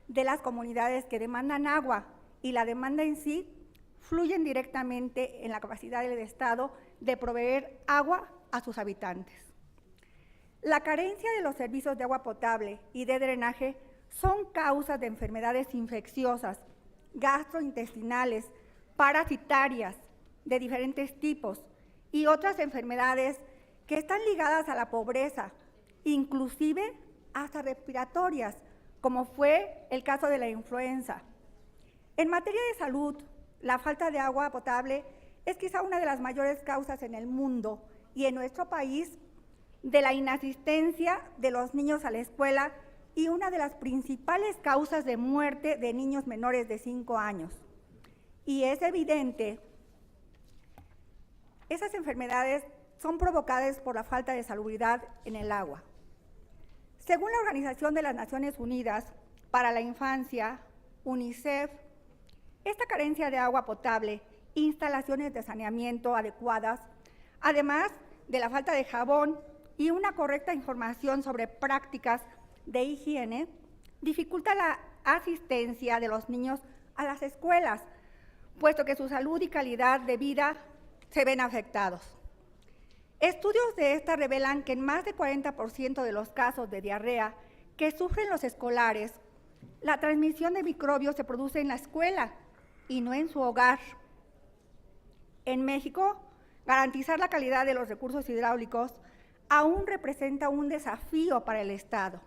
de las comunidades que demandan agua y la demanda en sí fluyen directamente en la capacidad del Estado de proveer agua a sus habitantes. La carencia de los servicios de agua potable y de drenaje son causas de enfermedades infecciosas, gastrointestinales, parasitarias de diferentes tipos y otras enfermedades que están ligadas a la pobreza, inclusive hasta respiratorias, como fue el caso de la influenza. En materia de salud, la falta de agua potable es quizá una de las mayores causas en el mundo y en nuestro país de la inasistencia de los niños a la escuela y una de las principales causas de muerte de niños menores de 5 años. Y es evidente, esas enfermedades son provocadas por la falta de salubridad en el agua. Según la Organización de las Naciones Unidas para la Infancia, UNICEF, esta carencia de agua potable, instalaciones de saneamiento adecuadas, además de la falta de jabón y una correcta información sobre prácticas de higiene, dificulta la asistencia de los niños a las escuelas, puesto que su salud y calidad de vida se ven afectados. Estudios de esta revelan que en más de 40% de los casos de diarrea que sufren los escolares, la transmisión de microbios se produce en la escuela y no en su hogar. En México, garantizar la calidad de los recursos hidráulicos aún representa un desafío para el Estado.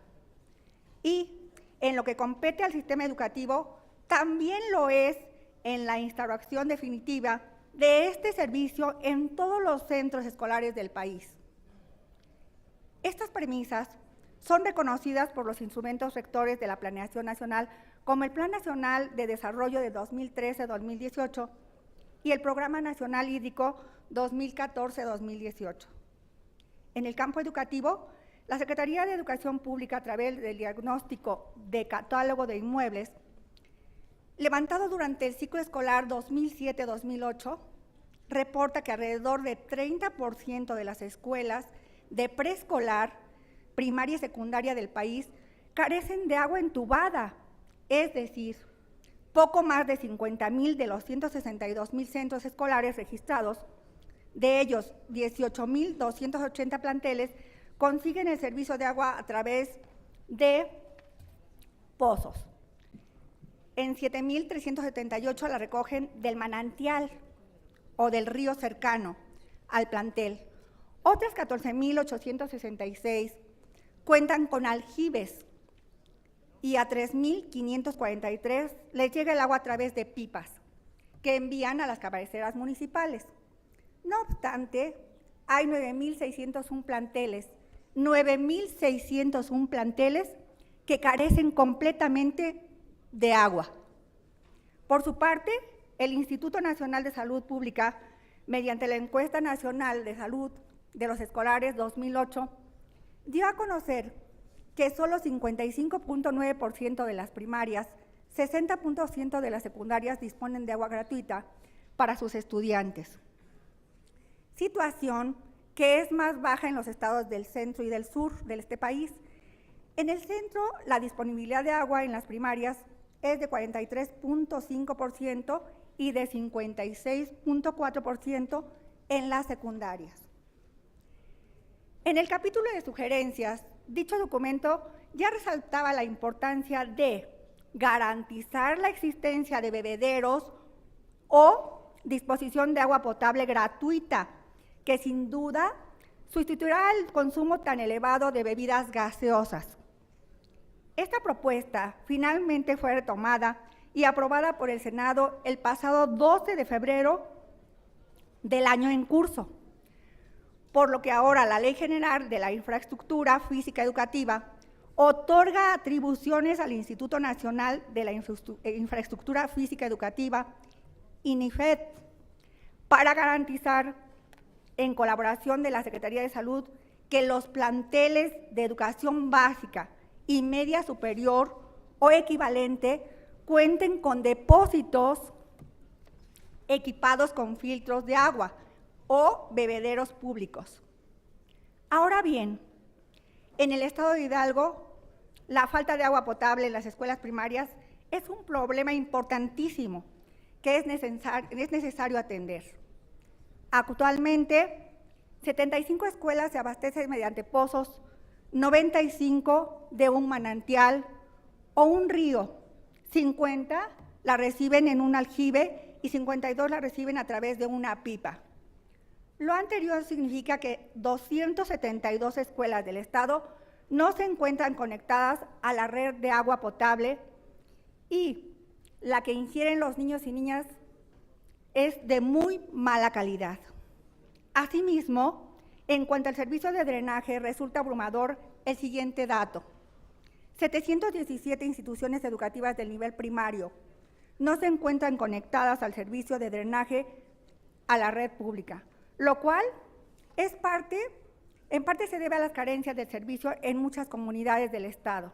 Y en lo que compete al sistema educativo, también lo es en la instauración definitiva de este servicio en todos los centros escolares del país. Estas premisas son reconocidas por los instrumentos rectores de la Planeación Nacional, como el Plan Nacional de Desarrollo de 2013-2018 y el Programa Nacional Hídrico 2014-2018. En el campo educativo, la Secretaría de Educación Pública, a través del diagnóstico de catálogo de inmuebles, levantado durante el ciclo escolar 2007-2008, reporta que alrededor de 30% de las escuelas de preescolar, primaria y secundaria del país carecen de agua entubada, es decir, poco más de 50,000 de los 162,000 centros escolares registrados, de ellos 18,280 planteles, consiguen el servicio de agua a través de pozos. En 7,378 la recogen del manantial o del río cercano al plantel. Otras 14,866 cuentan con aljibes y a 3,543 les llega el agua a través de pipas que envían a las cabeceras municipales. No obstante, hay 9,601 planteles que carecen completamente de agua. Por su parte, el Instituto Nacional de Salud Pública, mediante la Encuesta Nacional de Salud de los Escolares 2008, dio a conocer que solo 55.9% de las primarias 60% de las secundarias disponen de agua gratuita para sus estudiantes, situación que es más baja en los estados del centro y del sur de este país. En el centro, la disponibilidad de agua en las primarias es de 43.5% y de 56.4% en las secundarias. En el capítulo de sugerencias, dicho documento ya resaltaba la importancia de garantizar la existencia de bebederos o disposición de agua potable gratuita, que sin duda sustituirá el consumo tan elevado de bebidas gaseosas. Esta propuesta finalmente fue retomada y aprobada por el Senado el pasado 12 de febrero del año en curso, por lo que ahora la Ley General de la Infraestructura Física Educativa otorga atribuciones al Instituto Nacional de la Infraestructura Física Educativa, INIFED, para garantizar, en colaboración de la Secretaría de Salud, que los planteles de educación básica y media superior o equivalente cuenten con depósitos equipados con filtros de agua o bebederos públicos. Ahora bien, en el estado de Hidalgo, la falta de agua potable en las escuelas primarias es un problema importantísimo que es necesario atender. Actualmente, 75 escuelas se abastecen mediante pozos, 95 de un manantial o un río, 50 la reciben en un aljibe y 52 la reciben a través de una pipa. Lo anterior significa que 272 escuelas del estado no se encuentran conectadas a la red de agua potable y la que ingieren los niños y niñas es de muy mala calidad. Asimismo, en cuanto al servicio de drenaje, resulta abrumador el siguiente dato. 717 instituciones educativas del nivel primario no se encuentran conectadas al servicio de drenaje a la red pública, lo cual en parte se debe a las carencias del servicio en muchas comunidades del estado,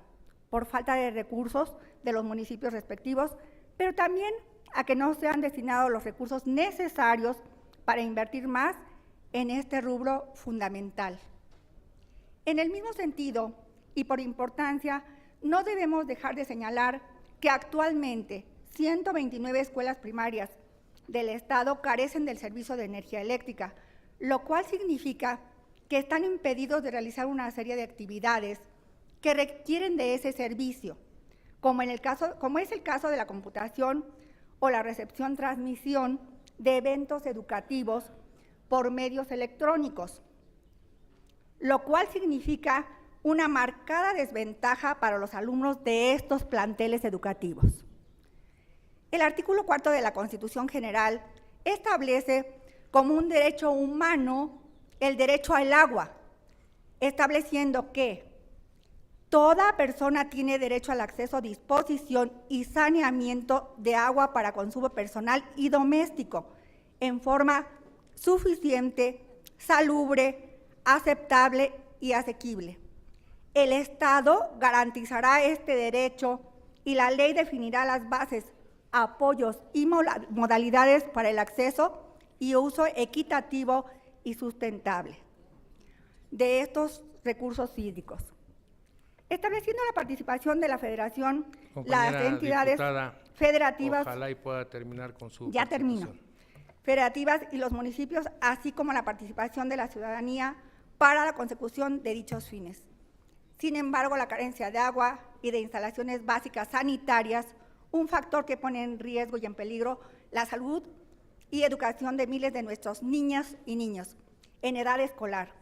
por falta de recursos de los municipios respectivos, pero también a que no se han destinado los recursos necesarios para invertir más en este rubro fundamental. En el mismo sentido, y por importancia, no debemos dejar de señalar que actualmente 129 escuelas primarias del estado carecen del servicio de energía eléctrica, lo cual significa que están impedidos de realizar una serie de actividades que requieren de ese servicio, como es el caso de la computación o la recepción-transmisión de eventos educativos por medios electrónicos, lo cual significa una marcada desventaja para los alumnos de estos planteles educativos. El artículo 4 de la Constitución General establece como un derecho humano el derecho al agua, estableciendo que toda persona tiene derecho al acceso, disposición y saneamiento de agua para consumo personal y doméstico en forma suficiente, salubre, aceptable y asequible. El Estado garantizará este derecho y la ley definirá las bases, apoyos y modalidades para el acceso y uso equitativo y sustentable de estos recursos hídricos. Estableciendo la participación de la Federación, las entidades federativas, ojalá y pueda terminar con su ya termino, federativas y los municipios, así como la participación de la ciudadanía para la consecución de dichos fines. Sin embargo, la carencia de agua y de instalaciones básicas sanitarias, un factor que pone en riesgo y en peligro la salud y educación de miles de nuestros niñas y niños en edad escolar.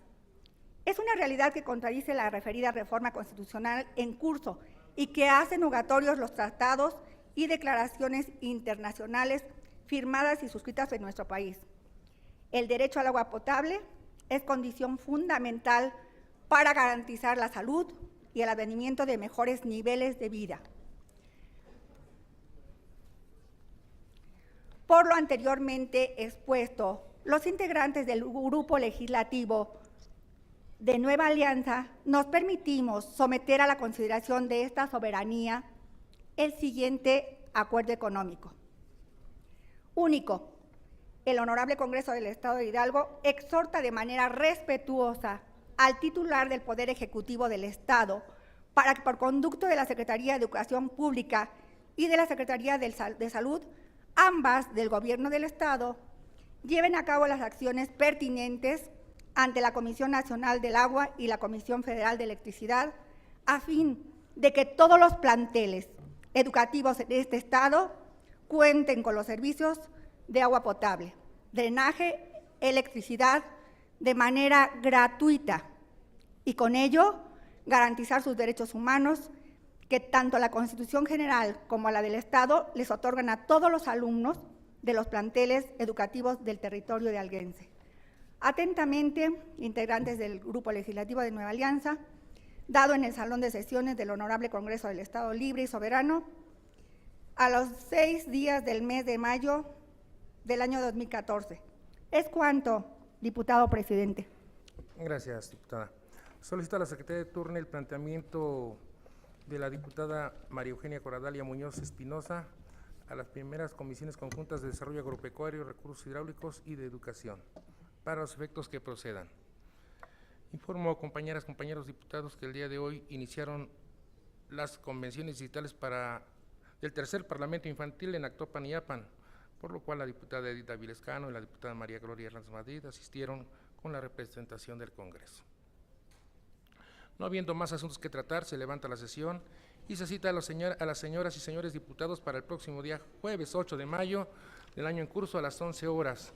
Es una realidad que contradice la referida reforma constitucional en curso y que hace nugatorios los tratados y declaraciones internacionales firmadas y suscritas en nuestro país. El derecho al agua potable es condición fundamental para garantizar la salud y el advenimiento de mejores niveles de vida. Por lo anteriormente expuesto, los integrantes del Grupo Legislativo de Nueva Alianza nos permitimos someter a la consideración de esta soberanía el siguiente acuerdo económico. Único, el Honorable Congreso del Estado de Hidalgo exhorta de manera respetuosa al titular del Poder Ejecutivo del Estado para que por conducto de la Secretaría de Educación Pública y de la Secretaría de Salud, ambas del Gobierno del Estado, lleven a cabo las acciones pertinentes ante la Comisión Nacional del Agua y la Comisión Federal de Electricidad, a fin de que todos los planteles educativos de este Estado cuenten con los servicios de agua potable, drenaje, electricidad, de manera gratuita y con ello garantizar sus derechos humanos que tanto la Constitución General como la del Estado les otorgan a todos los alumnos de los planteles educativos del territorio de Alguense. Atentamente, integrantes del Grupo Legislativo de Nueva Alianza, dado en el Salón de Sesiones del Honorable Congreso del Estado Libre y Soberano, a los 6 días del mes de mayo del año 2014. Es cuanto, diputado presidente. Gracias, diputada. Solicito a la Secretaría de Turno el planteamiento de la diputada María Eugenia Coradalia Muñoz Espinosa a las primeras comisiones conjuntas de Desarrollo Agropecuario, Recursos Hidráulicos y de Educación, para los efectos que procedan. Informo, compañeras, compañeros diputados, que el día de hoy iniciaron las convenciones digitales del tercer Parlamento Infantil en Actopan y Apan, por lo cual la diputada Edith Avilés Cano y la diputada María Gloria Hernández Madrid asistieron con la representación del Congreso. No habiendo más asuntos que tratar, se levanta la sesión y se cita a las señoras y señores diputados para el próximo día jueves 8 de mayo del año en curso a las 11 horas.